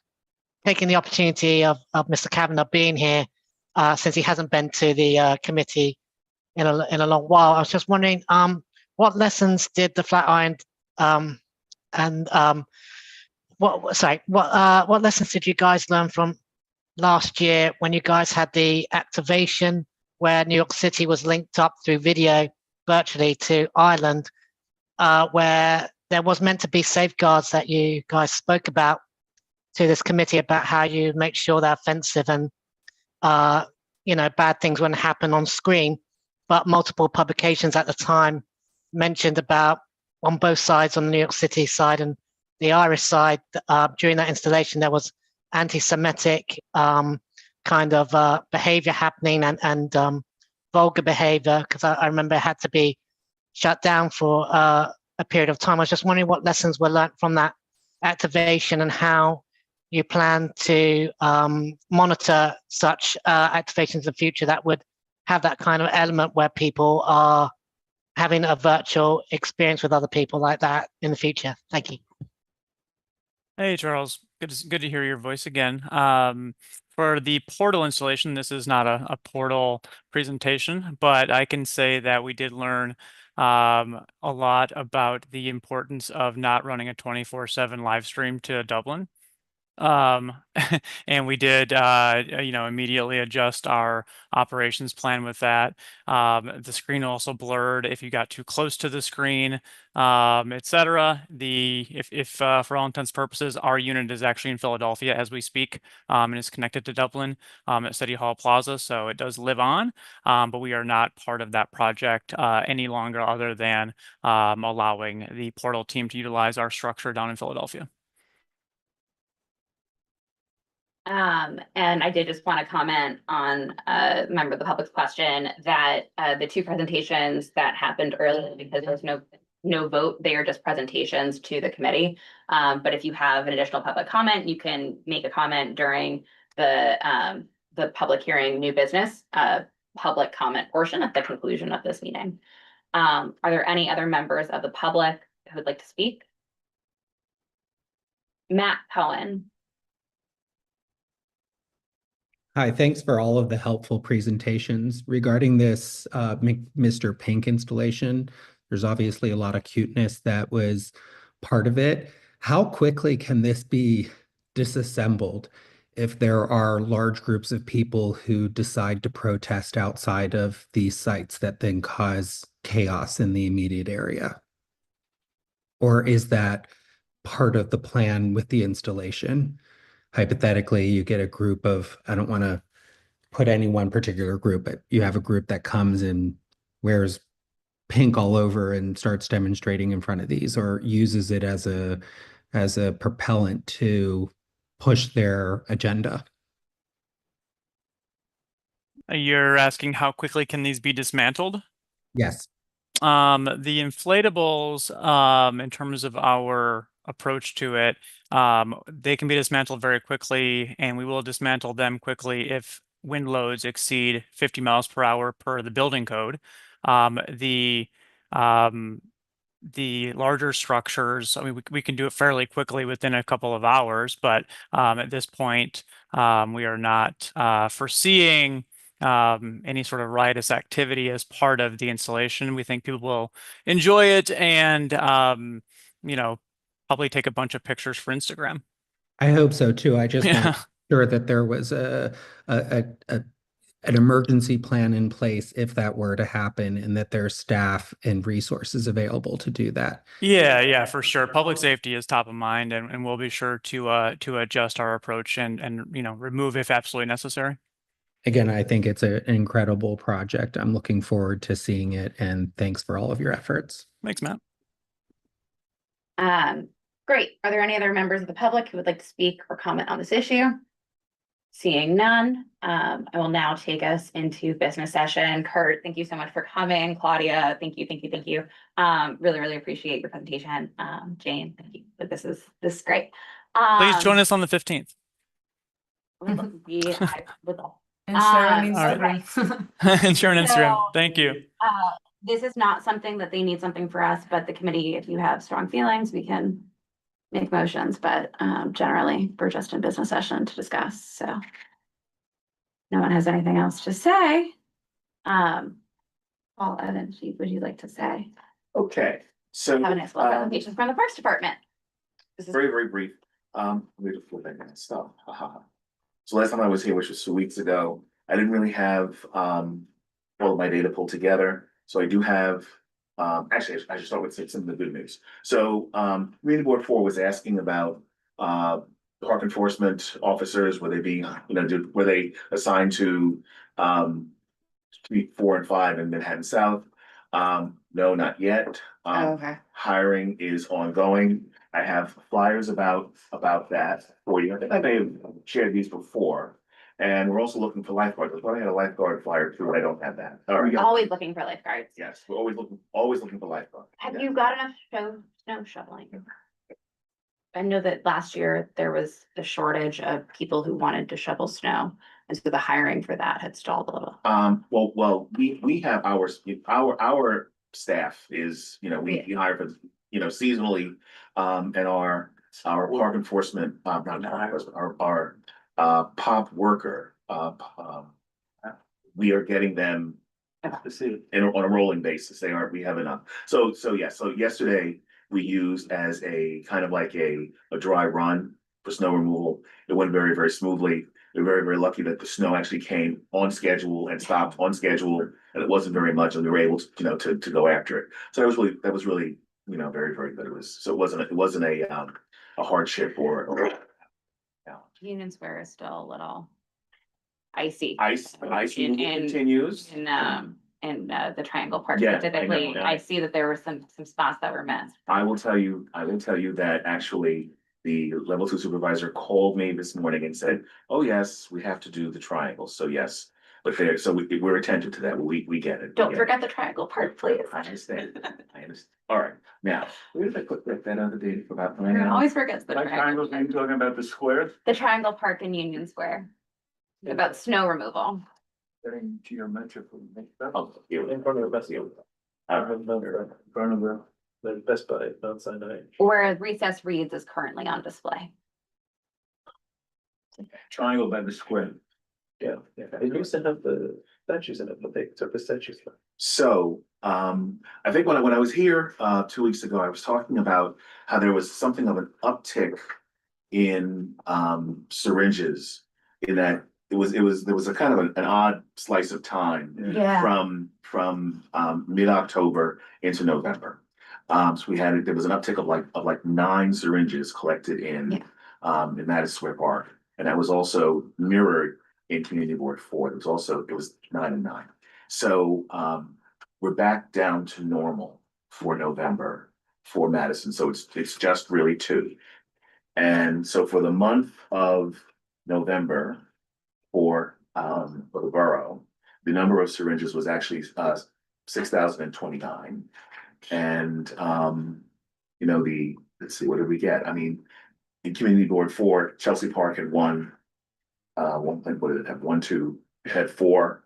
taking the opportunity of Mr. Kavanagh being here, since he hasn't been to the committee in a long while. I was just wondering, what lessons did the Flatiron what lessons did you guys learn from last year when you guys had the activation where New York City was linked up through video virtually to Ireland, where there was meant to be safeguards that you guys spoke about to this committee about how you make sure they're offensive and bad things wouldn't happen on screen, but multiple publications at the time mentioned about, on both sides, on the New York City side and the Irish side, during that installation there was anti-Semitic kind of behavior happening and vulgar behavior, because I remember it had to be shut down for a period of time. I was just wondering what lessons were learned from that activation and how you plan to monitor such activations in the future that would have that kind of element where people are having a virtual experience with other people like that in the future. Thank you. Hey, Charles. Good to hear your voice again. For the portal installation, this is not a portal presentation, but I can say that we did learn a lot about the importance of not running a 24/7 live stream to Dublin. And we did immediately adjust our operations plan with that. The screen also blurred if you got too close to the screen, etc. If for all intents and purposes, our unit is actually in Philadelphia as we speak, and is connected to Dublin at City Hall Plaza, so it does live on, but we are not part of that project any longer, other than allowing the portal team to utilize our structure down in Philadelphia. And I did just want to comment on a member of the public's question that the two presentations that happened earlier, because there's no no vote. They are just presentations to the committee. But if you have an additional public comment, you can make a comment during the public hearing, new business, public comment portion at the conclusion of this meeting. Are there any other members of the public who would like to speak? Matt Cohen. Hi, thanks for all of the helpful presentations. Regarding this Mr. Pink installation, there's obviously a lot of cuteness that was part of it. How quickly can this be disassembled if there are large groups of people who decide to protest outside of these sites that then cause chaos in the immediate area? Or is that part of the plan with the installation? Hypothetically, you get a group of, I don't want to put any one particular group, but you have a group that comes and wears pink all over and starts demonstrating in front of these, or uses it as a propellant to push their agenda. You're asking how quickly can these be dismantled? Yes. The inflatables, in terms of our approach to it, they can be dismantled very quickly, and we will dismantle them quickly if wind loads exceed 50 miles per hour per the building code. The larger structures, I mean, we can do it fairly quickly within a couple of hours, but at this point, we are not foreseeing any sort of riotous activity as part of the installation. We think people will enjoy it and, you know, probably take a bunch of pictures for Instagram. I hope so too. I just want to Yeah. make sure that there was an emergency plan in place if that were to happen, and that there's staff and resources available to do that. Yeah, for sure. Public safety is top of mind, and we'll be sure to adjust our approach and you know, remove if absolutely necessary. Again, I think it's an incredible project. I'm looking forward to seeing it, and thanks for all of your efforts. Thanks, Matt. Great. Are there any other members of the public who would like to speak or comment on this issue? Seeing none, I will now take us into business session. Kurt, thank you so much for coming. Claudia, thank you. Really appreciate your presentation. Jane, thank you. This is great. Please join us on the 15th. I would love. And share on Okay. Instagram. And share on Instagram. So, Thank you. This is not something that they need something for us, but the committee, if you have strong feelings, we can make motions, but generally we're just in business session to discuss, so. No one has anything else to say. Paul Evans, would you like to say? Okay, so. Have a nice little presentation from the Parks Department. This is Very, very brief. We have to flip that kind of stuff. So last time I was here, which was 2 weeks ago, I didn't really have all of my data pulled together. So I do have, actually, I should start with some of the good news. So Community Board 4 was asking about park enforcement officers, were they being, you know, were they assigned to Community 4 and 5 in Manhattan South? No, not yet. okay. Hiring is ongoing. I have flyers about that for you. I think I may have shared these before. And we're also looking for lifeguards. I thought I had a lifeguard flyer too, but I don't have that. All right. Always looking for lifeguards. Yes, we're always looking for lifeguards. Have Yeah. you got enough snow shoveling? I know that last year there was a shortage of people who wanted to shovel snow, and so the hiring for that had stalled a little. Well, we have our staff is, you know, we hire for, you know, seasonally, and our park enforcement, not enforcement, our POP worker, we are getting them on a rolling basis. We have enough. So yesterday we used as a kind of like a dry run for snow removal. It went very, very smoothly. We're very, very lucky that the snow actually came on schedule and stopped on schedule, and it wasn't very much, and we were able to, you know, to go after it. So that was really, you know, very, very good. It wasn't a hardship or. Union Square is still a little icy. Ice continues. In the Triangle Park Yeah, I know, specifically, yeah. I see that there were some spots that were missed. I will tell you that actually the level 2 supervisor called me this morning and said, oh, yes, we have to do the triangle. So yes, but we're attentive to that. We get it. Don't forget the Triangle part, please. I understand. just, all right, now, where did I put that other data for about? Everyone always forgets the Like triangle. triangles, you talking about the squares? The Triangle Park in Union Square. About snow removal. Getting geometrical. Oh, here, in front of the best deal. The Best Buy, Mount Sinai. Where Recess Reads is currently on display. Triangle by the square. Yeah, it used to have the statues in it, but they took the statues. So, I think when I was here, 2 weeks ago, I was talking about how there was something of an uptick in, syringes. In that there was a kind of an odd slice of time. Yeah. From mid-October into November. So there was an uptick of like 9 syringes collected in Madison Square Park. And that was also mirrored in Community Board 4. It was 9 and 9. So we're back down to normal for November for Madison. So it's just really 2. And so for the month of November for the borough, the number of syringes was actually 6,029. And let's see, what did we get? I mean, in Community Board 4, Chelsea Park had one, what did it have? 1, 2, it had 4,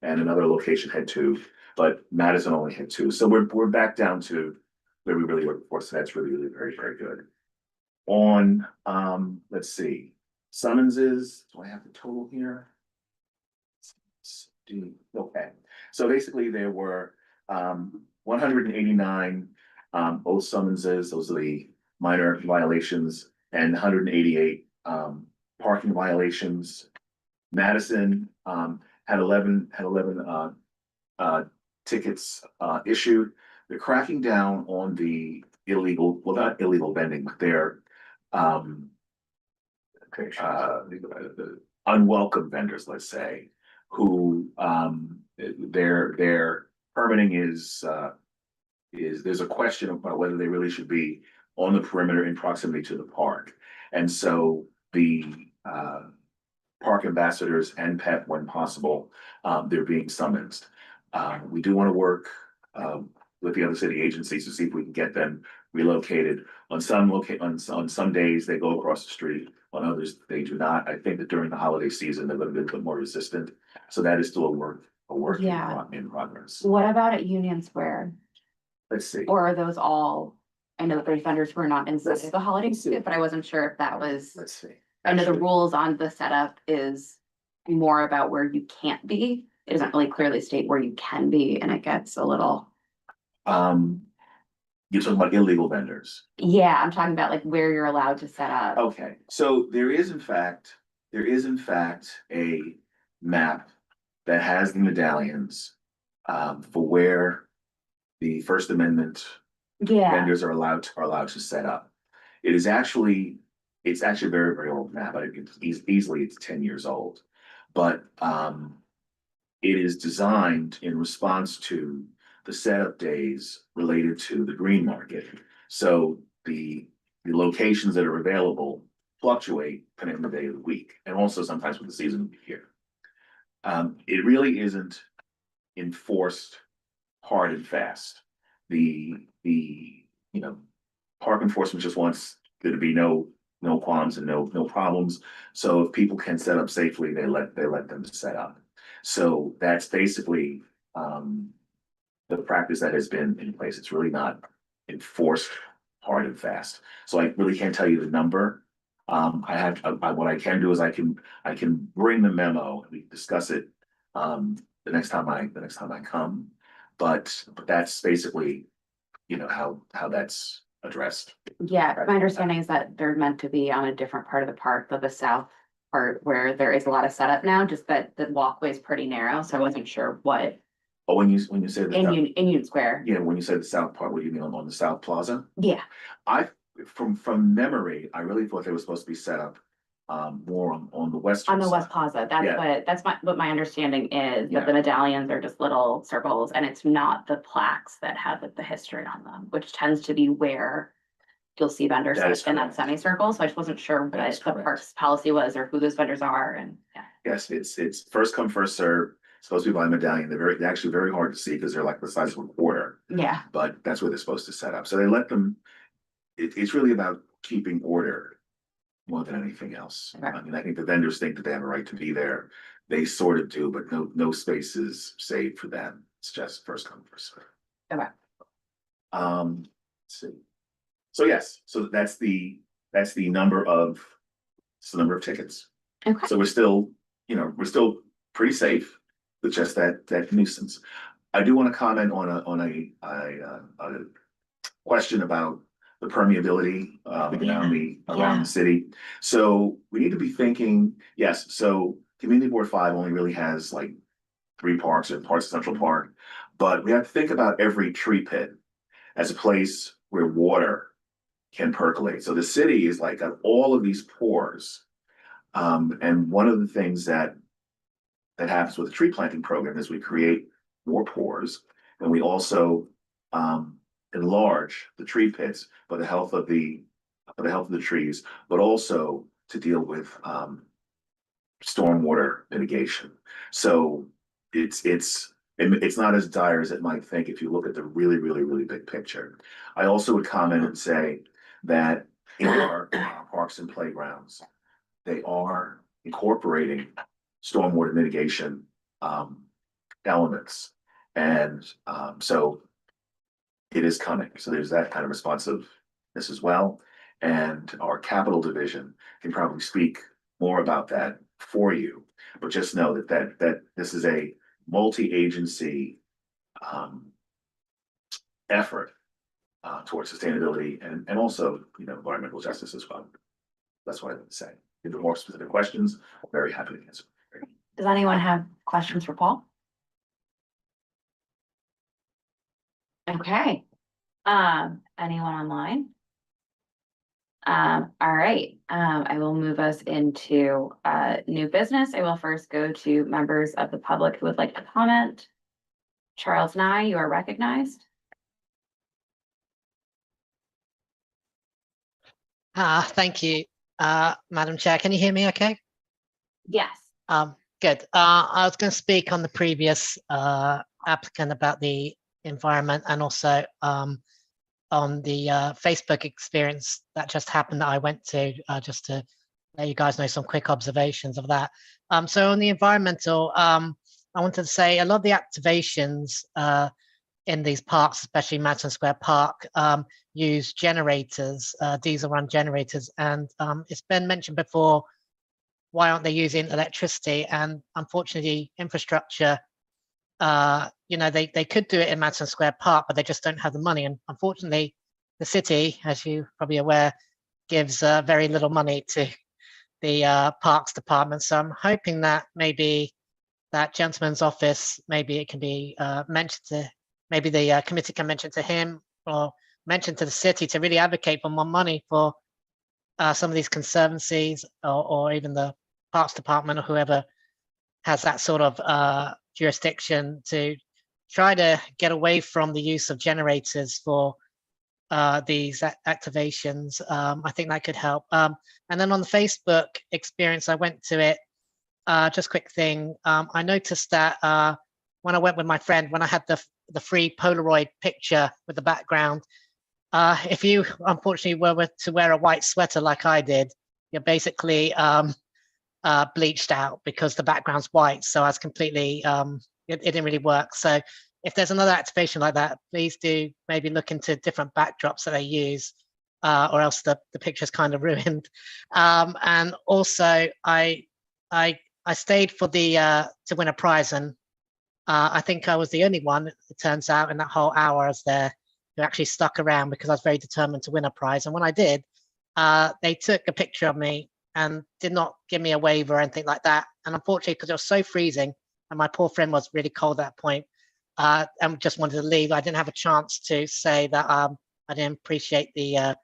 and another location had 2, but Madison only had 2. So we're back down to where we really were before. So that's really, really very, very good. On let's see, summonses. Do I have the total here? Okay, so basically there were 189 old summonses. Those are the minor violations, and 188 parking violations. Madison had 11 tickets issued. They're cracking down on the illegal, well, not illegal vending, but they're the unwelcome vendors, let's say, who their permitting is there's a question about whether they really should be on the perimeter in proximity to the park. And so the park ambassadors and PEP, when possible, they're being summoned. We do want to work with the other city agencies to see if we can get them relocated. On some days, they go across the street. On others, they do not. I think that during the holiday season, they're going to be a bit more resistant. So that is still a work in progress. What about at Union Square? Let's see. Or are those all, I know that there's vendors who are not in the holiday season, but I wasn't sure if that was. Let's see. I know the rules on the setup is more about where you can't be. It doesn't really clearly state where you can be, and it gets a little. You're talking about illegal vendors. Yeah, I'm talking about like where you're allowed to set up. Okay, so there is in fact a map that has the medallions for where the First Amendment vendors are allowed to set up. It's actually a very, very old map. It's easily 10 years old, but it is designed in response to the setup days related to the green market. So the locations that are available fluctuate depending on the day of the week, and also sometimes with the season of the year. It really isn't enforced hard and fast. The park enforcement just wants there to be no qualms and no problems. So if people can set up safely, they let them set up. So that's basically the practice that has been in place. It's really not enforced hard and fast. So I really can't tell you the number. What I can do is I can bring the memo and we can discuss it the next time I come. But that's basically, how that's addressed. Yeah, my understanding is that they're meant to be on a different part of the park, the south part where there is a lot of setup now, just that the walkway is pretty narrow, so I wasn't sure what. Oh, when you say the In Union Square. yeah, when you say the south part, what do you mean on the South Plaza? Yeah. From memory, I really thought they were supposed to be set up more on the western On the West side. Plaza, Yeah. that's what my understanding is, Yeah. that the medallions are just little circles and it's not the plaques that have the history on them, which tends to be where you'll see vendors That is in that correct. semicircle, so I just wasn't sure That is what the correct. park's policy was or who those vendors are and, yeah. Yes, it's first come, first served. supposed to be by a medallion. They're actually very hard to see because they're like the size of a quarter, Yeah. but that's where they're supposed to set up. So they let them, it's really about keeping order more than anything else. I mean, I think the vendors think that they have a right to be there. They sort of do, but no space is saved for them. It's just first come, first served. Okay. Let's see. So yes, so that's the number of, it's the number of tickets. Okay. So we're still pretty safe with just that nuisance. I do want to comment on a question about the permeability around the city. So we need to be thinking, yes, so Community Board 5 only really has like 3 parks or parts of Central Park, but we have to think about every tree pit as a place where water can percolate. So the city is like got all of these pores. And one of the things that happens with the tree planting program is we create more pores, and we also enlarge the tree pits for the health of the trees, but also to deal with stormwater mitigation. So it's not as dire as it might think if you look at the really big picture. I also would comment and say that in our parks and playgrounds, they are incorporating stormwater mitigation elements. And so it is coming. So there's that kind of responsiveness as well. And our capital division can probably speak more about that for you. But just know that this is a multi-agency effort towards sustainability and also environmental justice as well. That's what I would say. If there are more specific questions, I'm very happy to answer. Does anyone have questions for Paul? Okay. Anyone online? All right. I will move us into new business. I will first go to members of the public who would like to comment. Charles Nye, you are recognized. Thank you, Madam Chair. Can you hear me okay? Yes. Good. I was going to speak on the previous applicant about the environment and also on the Facebook experience that just happened that I went to, just to let you guys know some quick observations of that. So on the environmental, I wanted to say a lot of the activations in these parks, especially Madison Square Park, use generators, diesel run generators. And it's been mentioned before, why aren't they using electricity? And unfortunately, infrastructure, they could do it in Madison Square Park, but they just don't have the money. And unfortunately, the city, as you're probably aware, gives very little money to the Parks Department. So I'm hoping that maybe that gentleman's office, maybe it can be mentioned to, maybe the committee can mention to him or mention to the city to really advocate for more money for some of these conservancies or even the Parks Department or whoever has that sort of jurisdiction to try to get away from the use of generators for these activations. I think that could help. And then on the Facebook experience, I went to it, just quick thing. I noticed that when I went with my friend, when I had the free Polaroid picture with the background, if you unfortunately were to wear a white sweater like I did, you're basically bleached out because the background's white. So I was completely, it didn't really work. So if there's another activation like that, please do maybe look into different backdrops that they use, or else the picture's kind of ruined. And also I stayed for the to win a prize, and I think I was the only one, it turns out, in that whole hour I was there who actually stuck around because I was very determined to win a prize. And when I did, they took a picture of me and did not give me a waiver or anything like that. And unfortunately, because it was so freezing and my poor friend was really cold at that point, and just wanted to leave, I didn't have a chance to say that I didn't appreciate the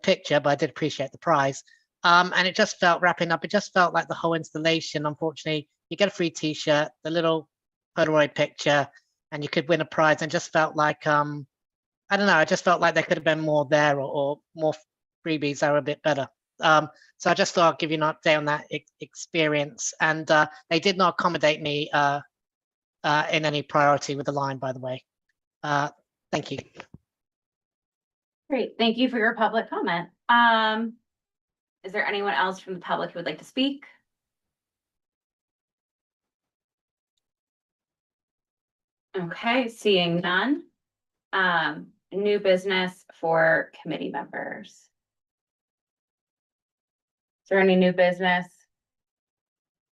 picture, but I did appreciate the prize. And it just felt, wrapping up, it just felt like the whole installation, unfortunately, you get a free t-shirt, the little Polaroid picture, and you could win a prize, and just felt like, I don't know, I just felt like there could have been more there or more freebies that were a bit better. So I just thought I'd give you an update on that experience. And they did not accommodate me in any priority with the line, by the way. Thank you. Great, thank you for your public comment. Is there anyone else from the public who would like to speak? Okay, seeing none. New business for committee members. Is there any new business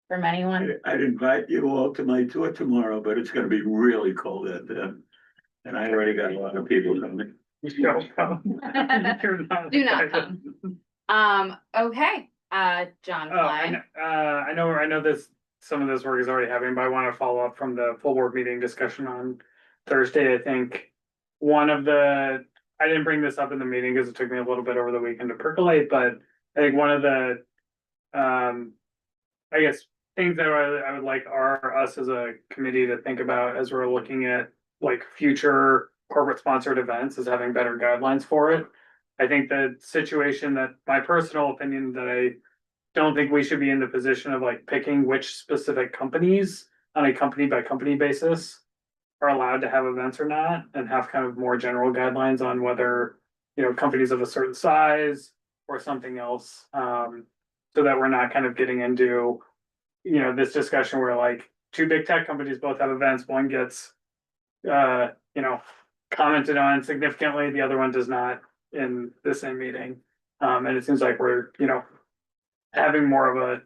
from anyone? I'd invite you all to my tour tomorrow, but it's gonna be really cold out there. And I already got a lot of people coming. Do not come. Okay, John Oh, Fly. I know this, some of this work is already happening, but I want to follow up from the full board meeting discussion on Thursday. I think I didn't bring this up in the meeting because it took me a little bit over the weekend to percolate, but I think one of the, I guess, things that I would like us as a committee to think about as we're looking at like future corporate sponsored events is having better guidelines for it. I think the situation that, my personal opinion, that I don't think we should be in the position of like picking which specific companies on a company by company basis are allowed to have events or not, and have kind of more general guidelines on whether, you know, companies of a certain size or something else. So that we're not kind of getting into, you know, this discussion where like two big tech companies both have events, one gets, you know, commented on significantly, the other one does not in the same meeting. And it seems like we're, you know, having more of a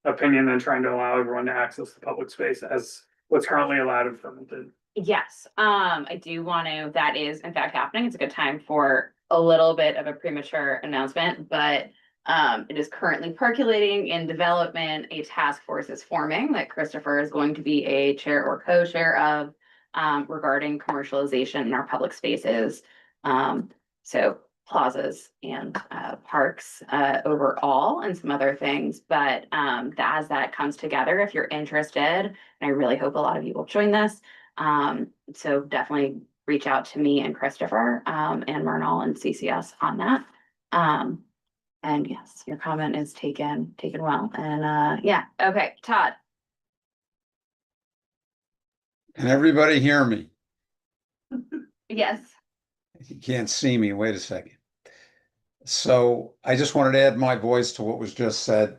opinion than trying to allow everyone to access the public space as what's currently allowed and permitted. Yes, I do want to, that is in fact happening. It's a good time for a little bit of a premature announcement, but it is currently percolating in development. A task force is forming that Christopher is going to be a chair or co-chair of, regarding commercialization in our public spaces. So plazas and parks overall and some other things, but as that comes together, if you're interested, and I really hope a lot of you will join this, so definitely reach out to me and Christopher and Mernal and CCS on that. And yes, your comment is taken well. And yeah, okay, Todd. Can everybody hear me? Yes. You can't see me. Wait a second. So I just wanted to add my voice to what was just said.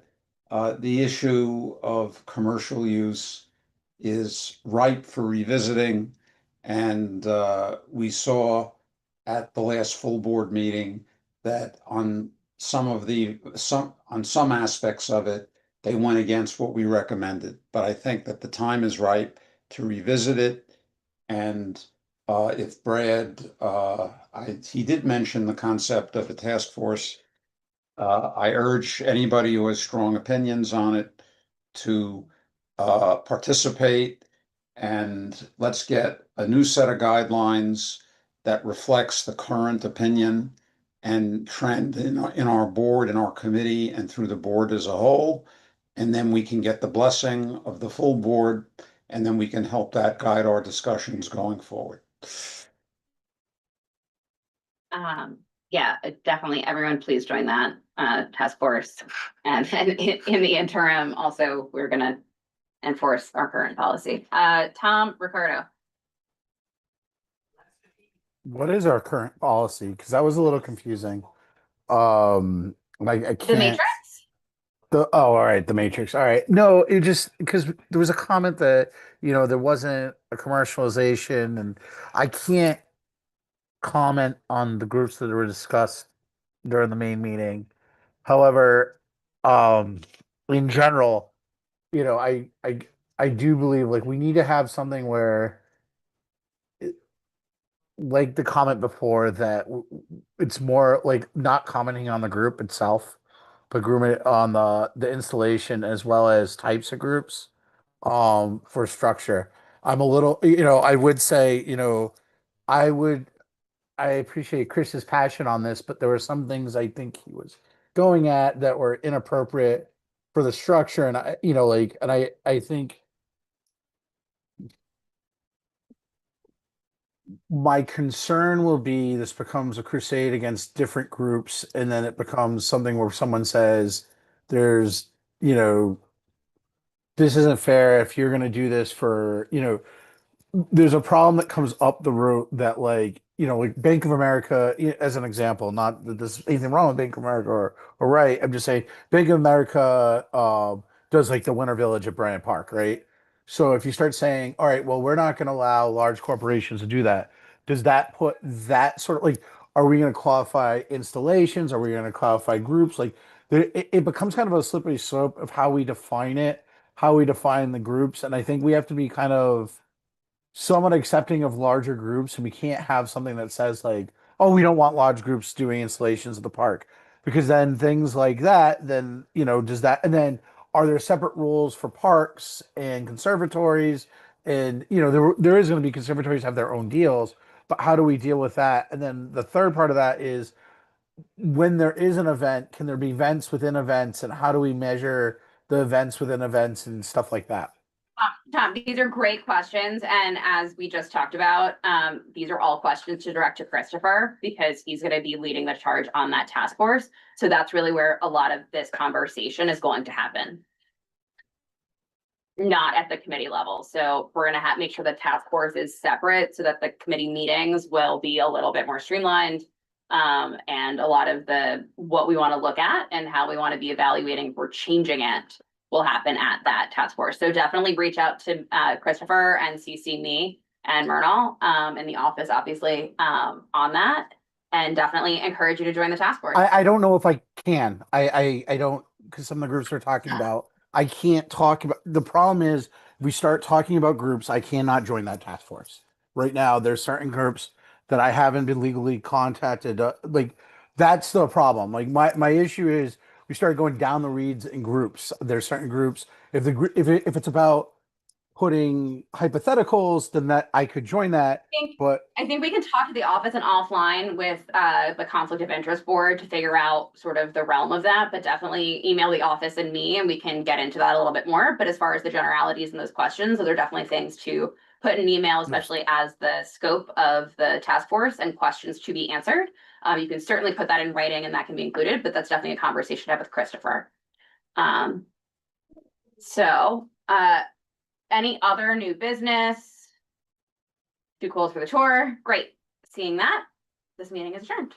The issue of commercial use is ripe for revisiting. And we saw at the last full board meeting that on some aspects of it, they went against what we recommended. But I think that the time is ripe to revisit it. And if Brad, he did mention the concept of a task force. I urge anybody who has strong opinions on it to participate, and let's get a new set of guidelines that reflects the current opinion and trend in our board, in our committee, and through the board as a whole. And then we can get the blessing of the full board, and then we can help that guide our discussions going forward. Yeah, definitely. Everyone, please join that task force. And in the interim, also, we're gonna enforce our current policy. Tom Ricardo. What is our current policy? Because that was a little confusing. Like I can't. The Matrix? All right, the Matrix. All right. No, it just because there was a comment that, you know, there wasn't a commercialization, and I can't comment on the groups that were discussed during the main meeting. However, in general, you know, I do believe like we need to have something where, like the comment before, that it's more like not commenting on the group itself, but grooming on the installation as well as types of groups for structure. I'm a little, you know, I would say, you know, I appreciate Chris's passion on this, but there were some things I think he was going at that were inappropriate for the structure. And I, you know, like, and I think my concern will be this becomes a crusade against different groups, and then it becomes something where someone says there's, you know, this isn't fair if you're going to do this for, you know, there's a problem that comes up the road that like, like Bank of America, as an example, not that there's anything wrong with Bank of America or right. I'm just saying Bank of America does like the Winter Village at Bryant Park, right? So if you start saying, all right, well, we're not going to allow large corporations to do that, does that put that sort of like, are we going to qualify installations? Are we going to qualify groups? Like it becomes kind of a slippery slope of how we define it, how we define the groups. And I think we have to be kind of somewhat accepting of larger groups, and we can't have something that says like, oh, we don't want large groups doing installations at the park, because then things like that, then does that, and then are there separate rules for parks and conservatories? And there is going to be conservatories have their own deals, but how do we deal with that? And then the third part of that is when there is an event, can there be events within events, and how do we measure the events within events and stuff like that? Tom, these are great questions. And as we just talked about, these are all questions to direct to Christopher, because he's going to be leading the charge on that task force. So that's really where a lot of this conversation is going to happen. Not at the committee level. So we're going to make sure the task force is separate so that the committee meetings will be a little bit more streamlined. And a lot of what we want to look at and how we want to be evaluating for changing it will happen at that task force. So definitely reach out to Christopher and CC me and Myrtle in the office, obviously, on that, and definitely encourage you to join the task force. I don't know if I can. I don't, because some of the groups are talking about, I can't talk about, the problem is if we start talking about groups, I cannot join that task force. Right now, there's certain groups that I haven't been legally contacted. Like that's the problem. Like my issue is we started going down the reeds in groups. There's certain groups. If it's about putting hypotheticals, then that I could join that. I think we can talk to the office and offline with the conflict of interest board to figure out sort of the realm of that, but definitely email the office and me, and we can get into that a little bit more. But as far as the generalities and those questions, those are definitely things to put in an email, especially as the scope of the task force and questions to be answered. You can certainly put that in writing and that can be included, but that's definitely a conversation to have with Christopher. Any other new business? Too cool for the tour. Great. Seeing that, this meeting is adjourned.